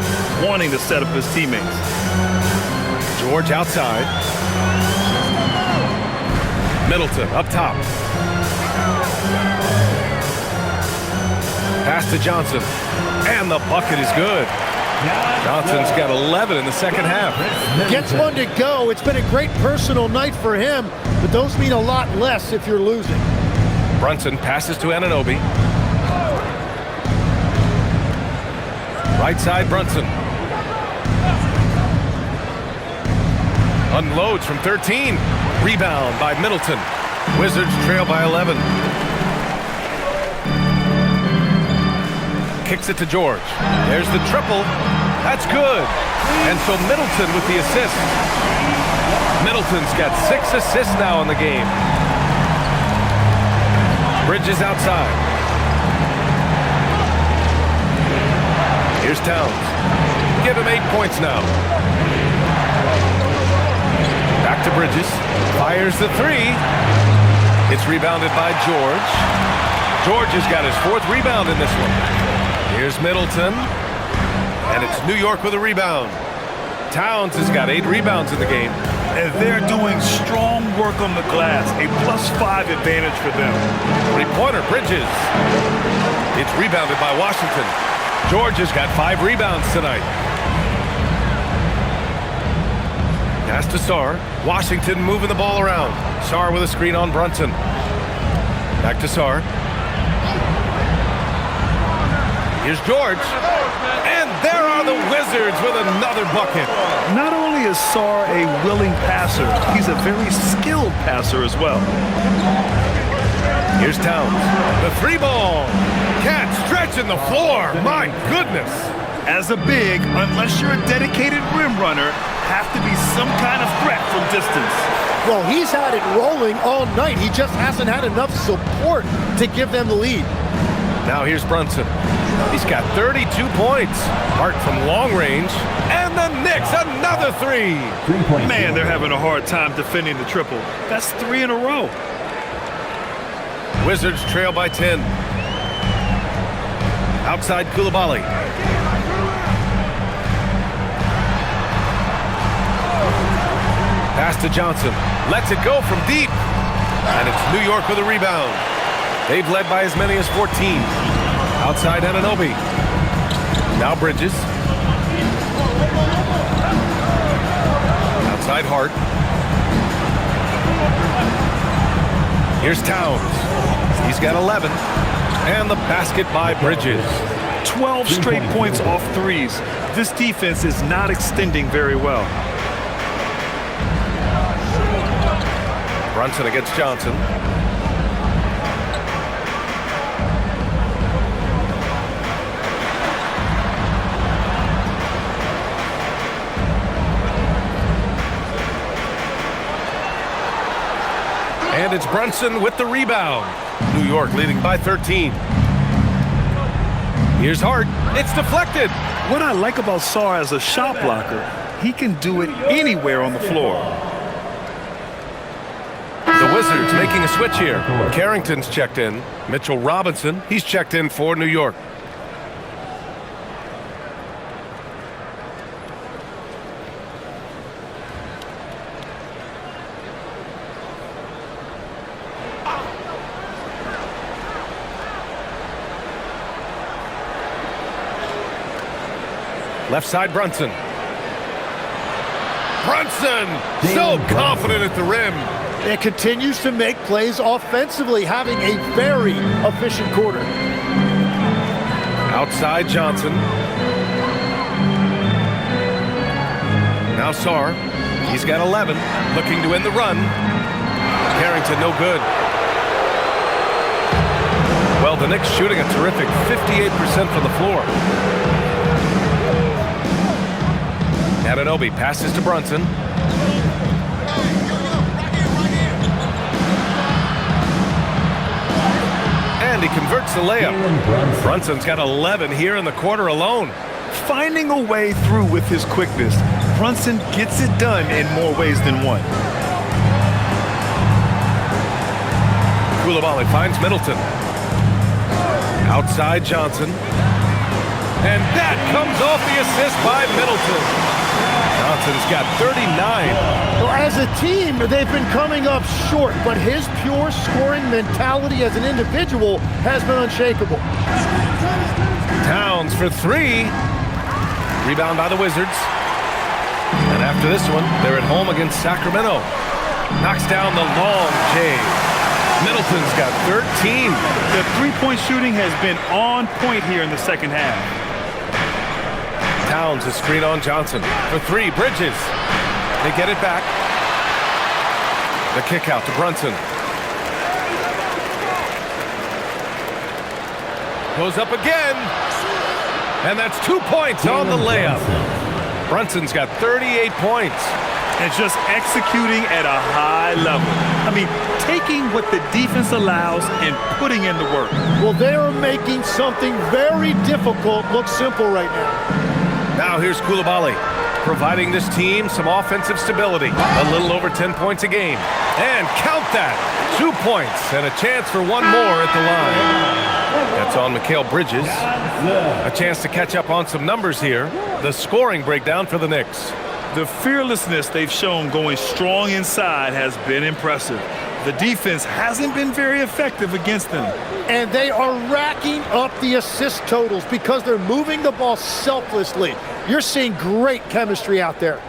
Speaker 2: wanting to set up his teammates.
Speaker 1: George outside. Middleton up top. Pass to Johnson. And the bucket is good. Johnson's got 11 in the second half.
Speaker 4: Gets one to go. It's been a great personal night for him, but those mean a lot less if you're losing.
Speaker 1: Brunson passes to Anunoby. Right side Brunson. Unloads from 13. Rebound by Middleton. Wizards trail by 11. Kicks it to George. There's the triple. That's good. And so Middleton with the assist. Middleton's got 6 assists now in the game. Bridges outside. Here's Towns. Give him 8 points now. Back to Bridges. Fires the 3. It's rebounded by George. George has got his 4th rebound in this one. Here's Middleton. And it's New York with a rebound. Towns has got 8 rebounds in the game.
Speaker 2: And they're doing strong work on the glass. A +5 advantage for them.
Speaker 1: 3-pointer, Bridges. It's rebounded by Washington. George has got 5 rebounds tonight. Pass to Sarr. Washington moving the ball around. Sarr with a screen on Brunson. Back to Sarr. Here's George. And there are the Wizards with another bucket.
Speaker 2: Not only is Sarr a willing passer, he's a very skilled passer as well.
Speaker 1: Here's Towns. The 3 ball. Cat stretching the floor. My goodness.
Speaker 2: As a big, unless you're a dedicated rim runner, have to be some kind of threat from distance.
Speaker 4: Well, he's had it rolling all night. He just hasn't had enough support to give them the lead.
Speaker 1: Now here's Brunson. He's got 32 points. Hart from long range. And the Knicks, another three.
Speaker 2: Man, they're having a hard time defending the triple. That's 3 in a row.
Speaker 1: Wizards trail by 10. Outside Coulibaly. Pass to Johnson. Lets it go from deep. And it's New York with a rebound. They've led by as many as 14. Outside Anunoby. Now Bridges. Outside Hart. Here's Towns. He's got 11. And the basket by Bridges.
Speaker 2: 12 straight points off threes. This defense is not extending very well.
Speaker 1: Brunson against Johnson. And it's Brunson with the rebound. New York leading by 13. Here's Hart. It's deflected.
Speaker 2: What I like about Sarr as a shot blocker, he can do it anywhere on the floor.
Speaker 1: The Wizards making a switch here. Carrington's checked in. Mitchell Robinson, he's checked in for New York. Left side, Brunson. Brunson, so confident at the rim.
Speaker 4: And continues to make plays offensively, having a very efficient quarter.
Speaker 1: Outside Johnson. Now Sarr. He's got 11. Looking to end the run. Carrington no good. Well, the Knicks shooting a terrific 58% from the floor. Anunoby passes to Brunson. And he converts the layup. Brunson's got 11 here in the quarter alone.
Speaker 2: Finding a way through with his quickness, Brunson gets it done in more ways than one.
Speaker 1: Coulibaly finds Middleton. Outside Johnson. And that comes off the assist by Middleton. Johnson's got 39.
Speaker 4: Well, as a team, they've been coming up short, but his pure scoring mentality as an individual has been unshakable.
Speaker 1: Towns for three. Rebound by the Wizards. And after this one, they're at home against Sacramento. Knocks down the long J. Middleton's got 13.
Speaker 2: The three-point shooting has been on point here in the second half.
Speaker 1: Towns is screen on Johnson. For three, Bridges. They get it back. The kick out to Brunson. Goes up again. And that's 2 points on the layup. Brunson's got 38 points.
Speaker 2: And just executing at a high level. I mean, taking what the defense allows and putting in the work.
Speaker 4: Well, they are making something very difficult look simple right now.
Speaker 1: Now here's Coulibaly, providing this team some offensive stability. A little over 10 points a game. And count that, 2 points and a chance for one more at the line. That's on Mikal Bridges. A chance to catch up on some numbers here. The scoring breakdown for the Knicks.
Speaker 2: The fearlessness they've shown going strong inside has been impressive. The defense hasn't been very effective against them.
Speaker 4: And they are racking up the assist totals because they're moving the ball selflessly. You're seeing great chemistry out there.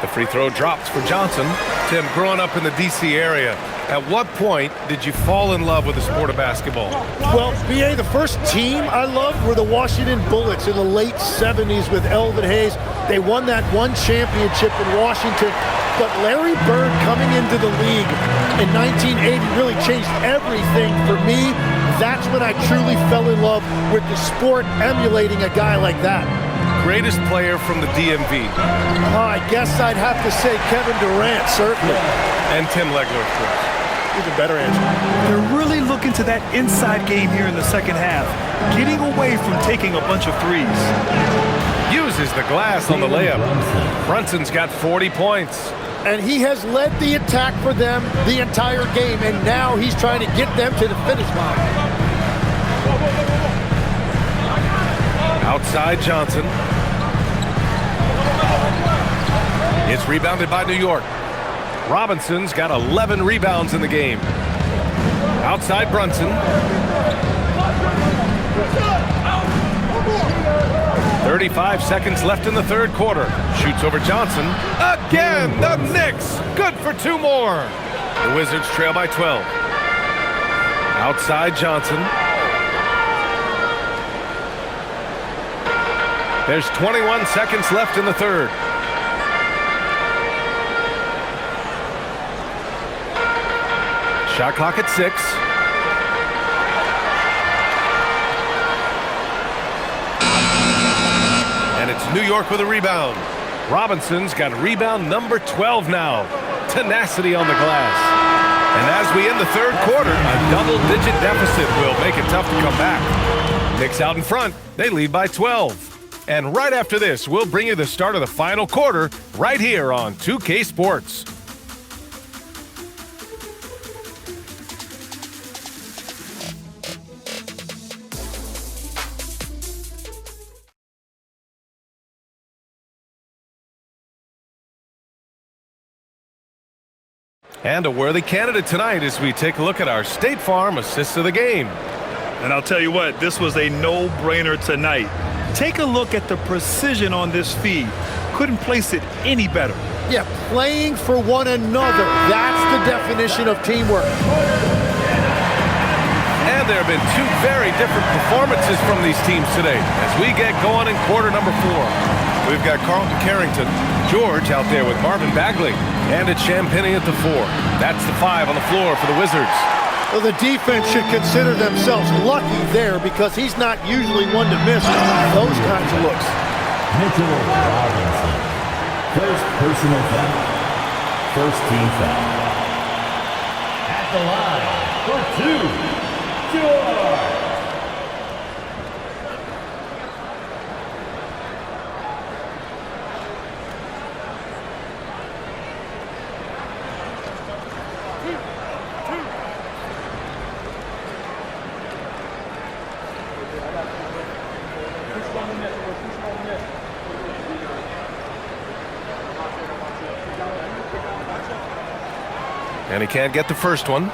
Speaker 1: The free throw drops for Johnson. Tim, growing up in the D.C. area, at what point did you fall in love with the sport of basketball?
Speaker 4: Well, B.A., the first team I loved were the Washington Bullets in the late 70s with Elvin Hayes. They won that one championship in Washington. But Larry Bird coming into the league in 1980 really changed everything for me. That's when I truly fell in love with the sport, emulating a guy like that.
Speaker 1: greatest player from the DMV?
Speaker 4: I guess I'd have to say Kevin Durant, certainly.
Speaker 1: And Tim Legler, of course.
Speaker 2: Even better answer. They're really looking to that inside game here in the second half, getting away from taking a bunch of threes.
Speaker 1: Uses the glass on the layup. Brunson's got 40 points.
Speaker 4: And he has led the attack for them the entire game, and now he's trying to get them to the finish line.
Speaker 1: Outside Johnson. It's rebounded by New York. Robinson's got 11 rebounds in the game. Outside Brunson. 35 seconds left in the third quarter. Shoots over Johnson. Again, the Knicks. Good for 2 more. The Wizards trail by 12. Outside Johnson. There's 21 seconds left in the third. Shot clock at 6. And it's New York with a rebound. Robinson's got rebound number 12 now. Tenacity on the glass. And as we end the third quarter, a double-digit deficit will make it tough to come back. Knicks out in front. They lead by 12. And right after this, we'll bring you the start of the final quarter right here on 2K Sports. And a worthy candidate tonight as we take a look at our State Farm assist of the game.
Speaker 2: And I'll tell you what, this was a no-brainer tonight. Take a look at the precision on this feed. Couldn't place it any better.
Speaker 4: Yeah, playing for one another. That's the definition of teamwork.
Speaker 1: And there have been 2 very different performances from these teams today as we get going in quarter number 4. We've got Carlton Carrington, George out there with Marvin Bagley, and it's Champagny at the 4. That's the 5 on the floor for the Wizards.
Speaker 4: Well, the defense should consider themselves lucky there because he's not usually one to miss those kinds of looks.
Speaker 5: Mitchell Robinson. First personal foul. First team foul. At the line for 2. George.
Speaker 1: And he can't get the first one.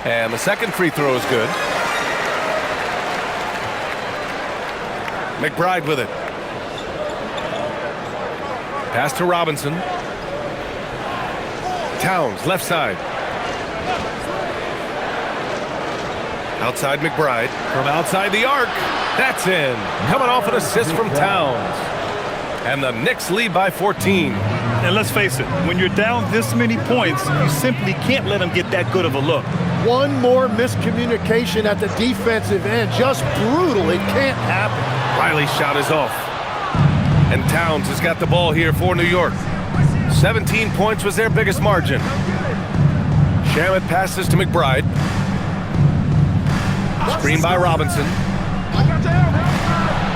Speaker 1: And the second free throw is good. McBride with it. Pass to Robinson. Towns, left side. Outside McBride. From outside the arc. That's in. Coming off an assist from Towns. And the Knicks lead by 14.
Speaker 2: And let's face it, when you're down this many points, you simply can't let them get that good of a look.
Speaker 4: One more miscommunication at the defensive end. Just brutal. It can't happen.
Speaker 1: Riley's shot is off. And Towns has got the ball here for New York. 17 points was their biggest margin. Shamet passes to McBride. Screen by Robinson.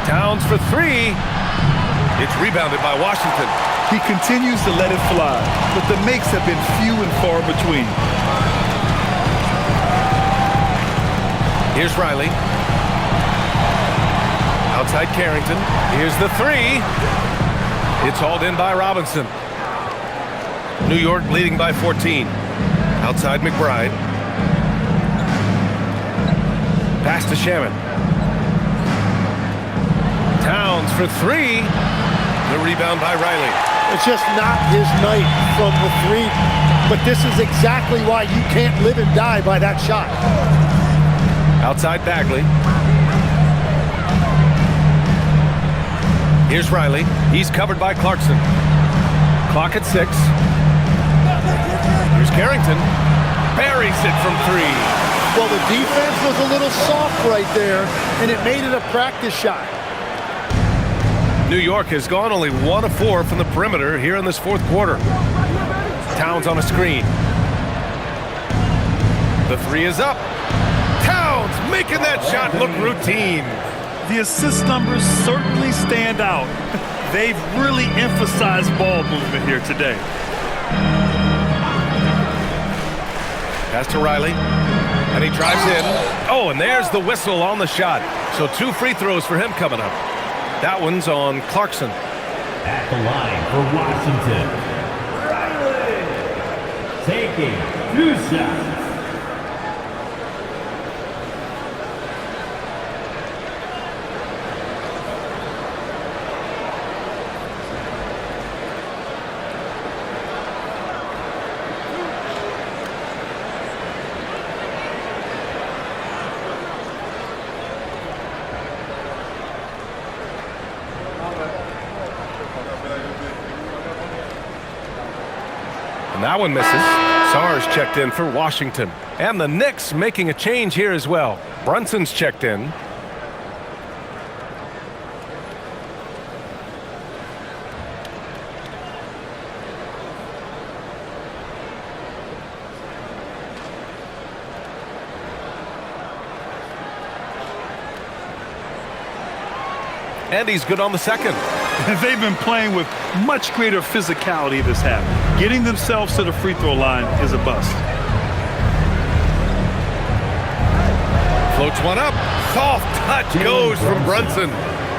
Speaker 1: Towns for 3. It's rebounded by Washington.
Speaker 2: He continues to let it fly, but the makes have been few and far between.
Speaker 1: Here's Riley. Outside Carrington. Here's the 3. It's hauled in by Robinson. New York leading by 14. Outside McBride. Pass to Shamet. Towns for 3. The rebound by Riley.
Speaker 4: It's just not his night from the three. But this is exactly why you can't live and die by that shot.
Speaker 1: Outside Bagley. Here's Riley. He's covered by Clarkson. Clock at 6. Here's Carrington. Buries it from 3.
Speaker 4: Well, the defense was a little soft right there, and it made it a practice shot.
Speaker 1: New York has gone only 1 of 4 from the perimeter here in this fourth quarter. Towns on a screen. The 3 is up. Towns making that shot look routine.
Speaker 2: The assist numbers certainly stand out. They've really emphasized ball movement here today.
Speaker 1: Pass to Riley. And he drives in. Oh, and there's the whistle on the shot. So 2 free throws for him coming up. That one's on Clarkson.
Speaker 5: At the line for Washington, Riley taking 2 shots.
Speaker 1: And that one misses. Sarr's checked in for Washington. And the Knicks making a change here as well. Brunson's checked in. And he's good on the second.
Speaker 2: They've been playing with much greater physicality this half. Getting themselves to the free throw line is a bust.
Speaker 1: Floats one up. Soft touch goes from Brunson.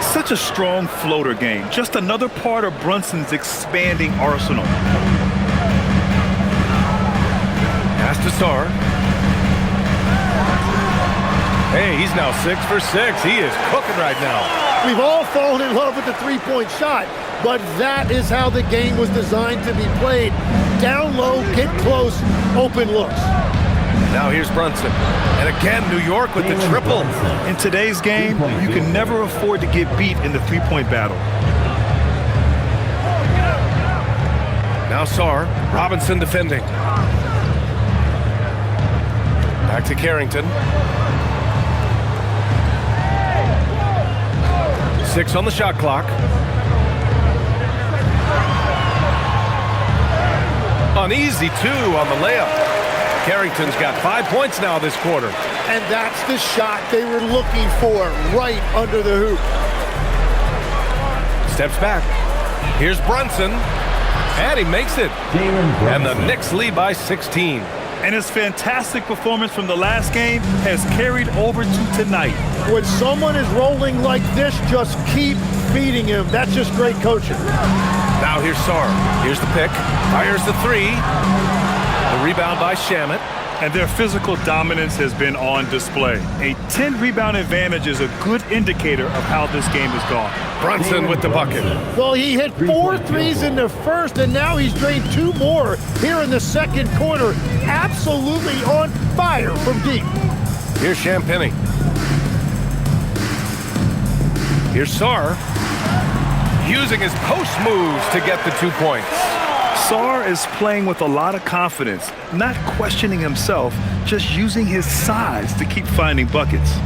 Speaker 2: Such a strong floater game. Just another part of Brunson's expanding arsenal.
Speaker 1: Pass to Sarr. Hey, he's now 6 for 6. He is cooking right now.
Speaker 4: We've all fallen in love with the three-point shot, but that is how the game was designed to be played. Down low, get close, open looks.
Speaker 1: Now here's Brunson. And again, New York with the triple.
Speaker 2: In today's game, you can never afford to get beat in the three-point battle.
Speaker 1: Now Sarr, Robinson defending. Back to Carrington. 6 on the shot clock. An easy 2 on the layup. Carrington's got 5 points now this quarter.
Speaker 4: And that's the shot they were looking for, right under the hoop.
Speaker 1: Steps back. Here's Brunson. And he makes it. And the Knicks lead by 16.
Speaker 2: And his fantastic performance from the last game has carried over to tonight.
Speaker 4: When someone is rolling like this, just keep feeding him. That's just great coaching.
Speaker 1: Now here's Sarr. Here's the pick. Fires the 3. The rebound by Shamet.
Speaker 2: And their physical dominance has been on display. A 10-rebound advantage is a good indicator of how this game has gone.
Speaker 1: Brunson with the bucket.
Speaker 4: Well, he hit 4 threes in the first, and now he's drained 2 more here in the second quarter. Absolutely on fire from deep.
Speaker 1: Here's Champagny. Here's Sarr. Using his post moves to get the 2 points.
Speaker 2: Sarr is playing with a lot of confidence, not questioning himself, just using his size to keep finding buckets.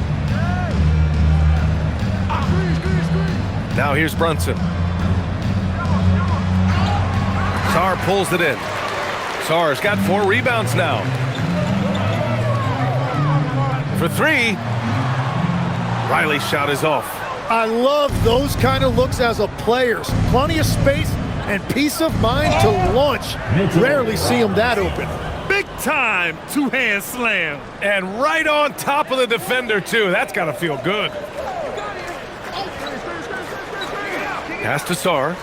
Speaker 1: Now here's Brunson. Sarr pulls it in. Sarr's got 4 rebounds now. For 3. Riley's shot is off.
Speaker 4: I love those kind of looks as a player. Plenty of space and peace of mind to launch. Rarely see him that open.
Speaker 2: Big time 2-hand slam.
Speaker 1: And right on top of the defender, too. That's got to feel good. Pass to Sarr.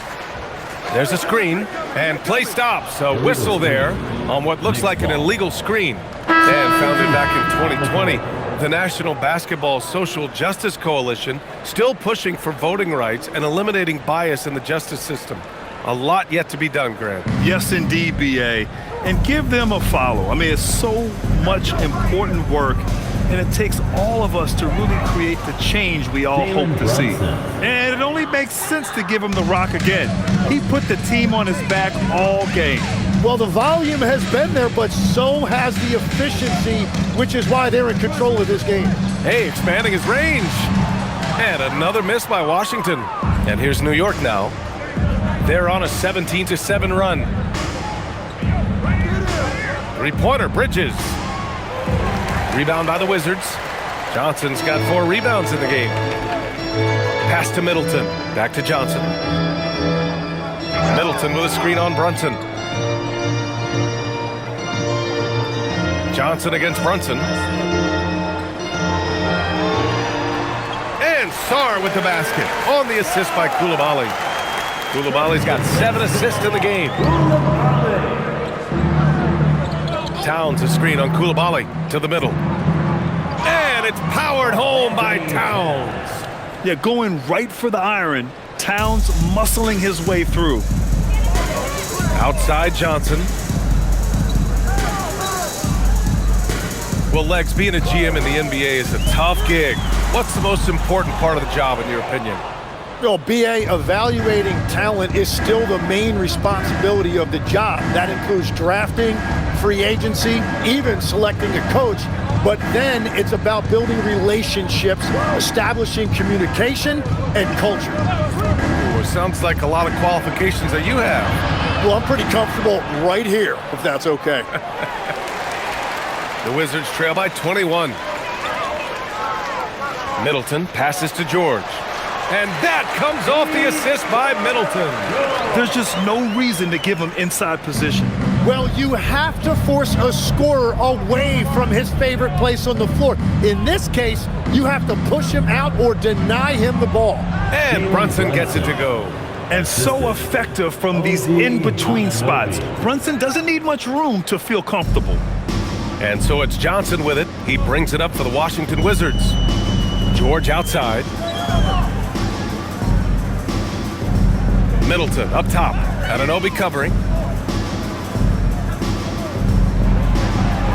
Speaker 1: There's a screen. And play stops. A whistle there on what looks like an illegal screen. And founded back in 2020. The National Basketball Social Justice Coalition still pushing for voting rights and eliminating bias in the justice system. A lot yet to be done, Grant.
Speaker 2: Yes, indeed, B.A. And give them a follow. I mean, it's so much important work, and it takes all of us to really create the change we all hope to see. And it only makes sense to give him the rock again. He put the team on his back all game.
Speaker 4: Well, the volume has been there, but so has the efficiency, which is why they're in control of this game.
Speaker 1: Hey, expanding his range. And another miss by Washington. And here's New York now. They're on a 17-7 run. Three-pointer, Bridges. Rebound by the Wizards. Johnson's got 4 rebounds in the game. Pass to Middleton. Back to Johnson. Middleton with a screen on Brunson. Johnson against Brunson. And Sarr with the basket on the assist by Coulibaly. Coulibaly's got 7 assists in the game. Towns a screen on Coulibaly to the middle. And it's powered home by Towns.
Speaker 2: Yeah, going right for the iron. Towns muscling his way through.
Speaker 1: Outside Johnson. Well, Legs, being a GM in the NBA is a tough gig. What's the most important part of the job, in your opinion?
Speaker 4: Well, BA, evaluating talent is still the main responsibility of the job. That includes drafting, free agency, even selecting a coach. But then it's about building relationships, establishing communication and culture.
Speaker 1: Ooh, sounds like a lot of qualifications that you have.
Speaker 4: Well, I'm pretty comfortable right here, if that's okay.
Speaker 1: The Wizards trail by 21. Middleton passes to George. And that comes off the assist by Middleton.
Speaker 2: There's just no reason to give him inside position.
Speaker 4: Well, you have to force a scorer away from his favorite place on the floor. In this case, you have to push him out or deny him the ball.
Speaker 1: And Brunson gets it to go.
Speaker 2: And so effective from these in-between spots. Brunson doesn't need much room to feel comfortable.
Speaker 1: And so it's Johnson with it. He brings it up for the Washington Wizards. George outside. Middleton up top. Anunoby covering.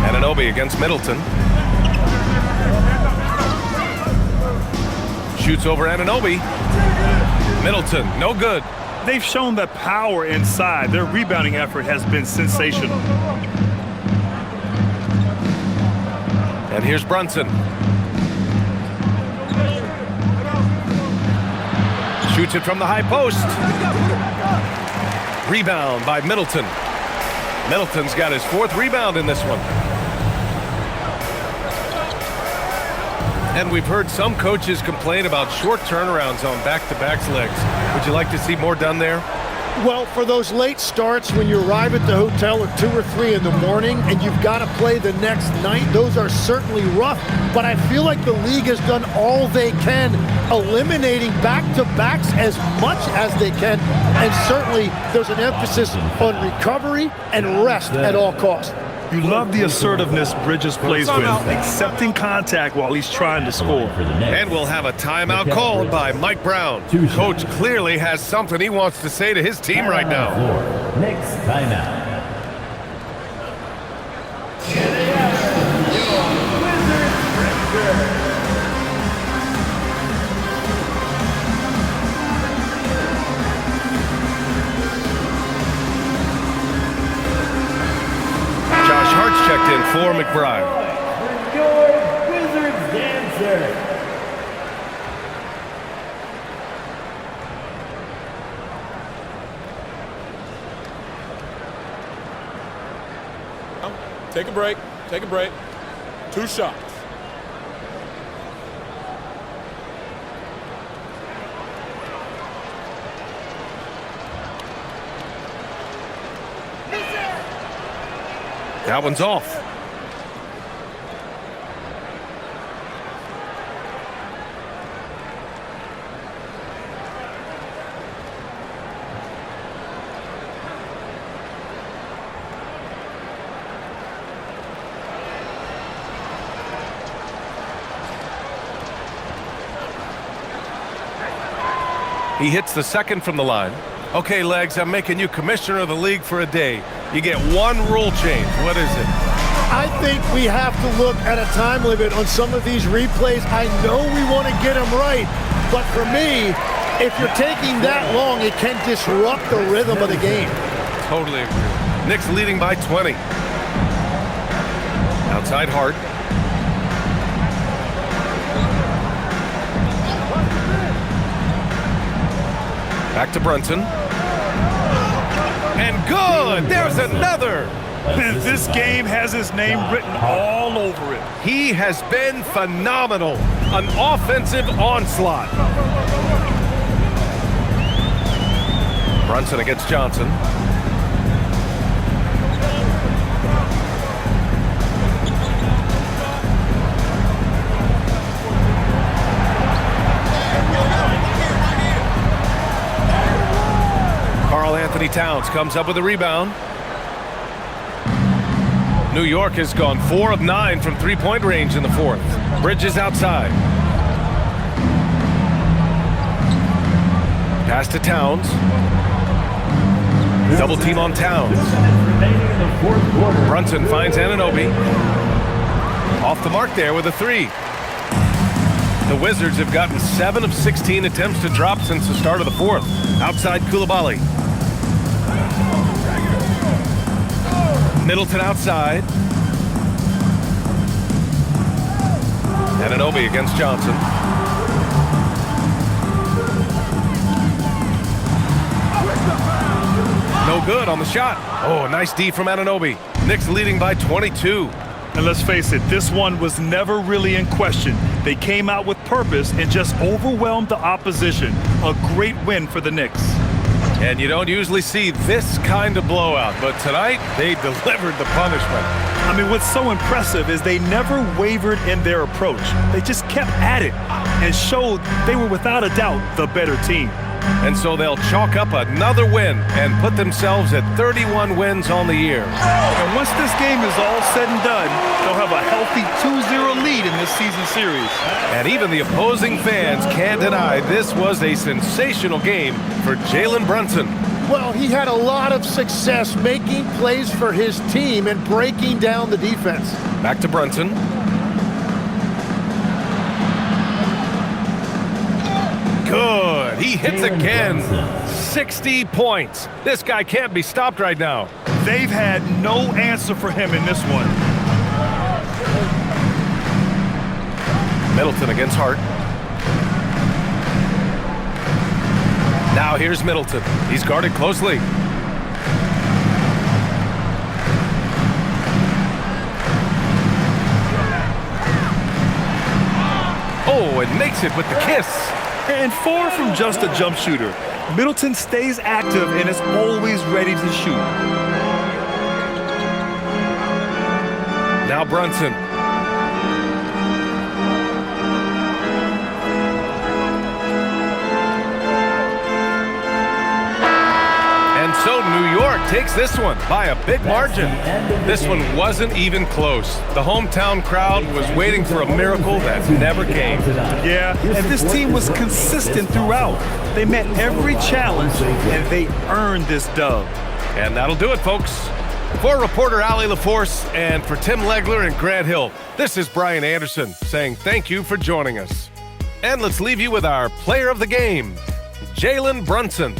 Speaker 1: Anunoby against Middleton. Shoots over Anunoby. Middleton, no good.
Speaker 2: They've shown that power inside. Their rebounding effort has been sensational.
Speaker 1: And here's Brunson. Shoots it from the high post. Rebound by Middleton. Middleton's got his 4th rebound in this one. And we've heard some coaches complain about short turnarounds on back-to-backs Legs. Would you like to see more done there?
Speaker 4: Well, for those late starts when you arrive at the hotel at 2 or 3 in the morning and you've got to play the next night, those are certainly rough. But I feel like the league has done all they can, eliminating back-to-backs as much as they can. And certainly there's an emphasis on recovery and rest at all costs.
Speaker 2: You love the assertiveness Bridges plays with, accepting contact while he's trying to score.
Speaker 1: And we'll have a timeout called by Mike Brown. Coach clearly has something he wants to say to his team right now.
Speaker 5: Knicks timeout.
Speaker 1: Checked in for McBride.
Speaker 5: Your Wizards dancer.
Speaker 7: Take a break. Take a break. 2 shots.
Speaker 1: That one's off. He hits the second from the line. Okay, Legs, I'm making you commissioner of the league for a day. You get one rule change. What is it?
Speaker 4: I think we have to look at a time limit on some of these replays. I know we want to get them right, but for me, if you're taking that long, it can disrupt the rhythm of the game.
Speaker 1: Totally agree. Knicks leading by 20. Outside Hart. Back to Brunson. And good! There's another!
Speaker 2: This game has his name written all over it.
Speaker 1: He has been phenomenal. An offensive onslaught. Brunson against Johnson. Anthony Towns comes up with a rebound. New York has gone 4 of 9 from three-point range in the fourth. Bridges outside. Pass to Towns. Double team on Towns. Brunson finds Anunoby. Off the mark there with a three. The Wizards have gotten 7 of 16 attempts to drop since the start of the fourth. Outside Coulibaly. Middleton outside. Anunoby against Johnson. No good on the shot. Oh, nice D from Anunoby. Knicks leading by 22.
Speaker 2: And let's face it, this one was never really in question. They came out with purpose and just overwhelmed the opposition. A great win for the Knicks.
Speaker 1: And you don't usually see this kind of blowout, but tonight they delivered the punishment.
Speaker 2: I mean, what's so impressive is they never wavered in their approach. They just kept at it and showed they were without a doubt the better team.
Speaker 1: And so they'll chalk up another win and put themselves at 31 wins on the year.
Speaker 2: And once this game is all said and done, they'll have a healthy 2-0 lead in this season series.
Speaker 1: And even the opposing fans can't deny this was a sensational game for Jalen Brunson.
Speaker 4: Well, he had a lot of success making plays for his team and breaking down the defense.
Speaker 1: Back to Brunson. Good. He hits again. 60 points. This guy can't be stopped right now.
Speaker 2: They've had no answer for him in this one.
Speaker 1: Middleton against Hart. Now here's Middleton. He's guarded closely. Oh, and makes it with the kiss.
Speaker 2: And far from just a jump shooter, Middleton stays active and is always ready to shoot.
Speaker 1: Now Brunson. And so New York takes this one by a big margin. This one wasn't even close. The hometown crowd was waiting for a miracle that never came.
Speaker 2: Yeah, and this team was consistent throughout. They met every challenge, and they earned this dub.
Speaker 1: And that'll do it, folks. For reporter Allie LaForce and for Tim Legler and Grant Hill, this is Brian Anderson saying thank you for joining us. And let's leave you with our player of the game, Jalen Brunson.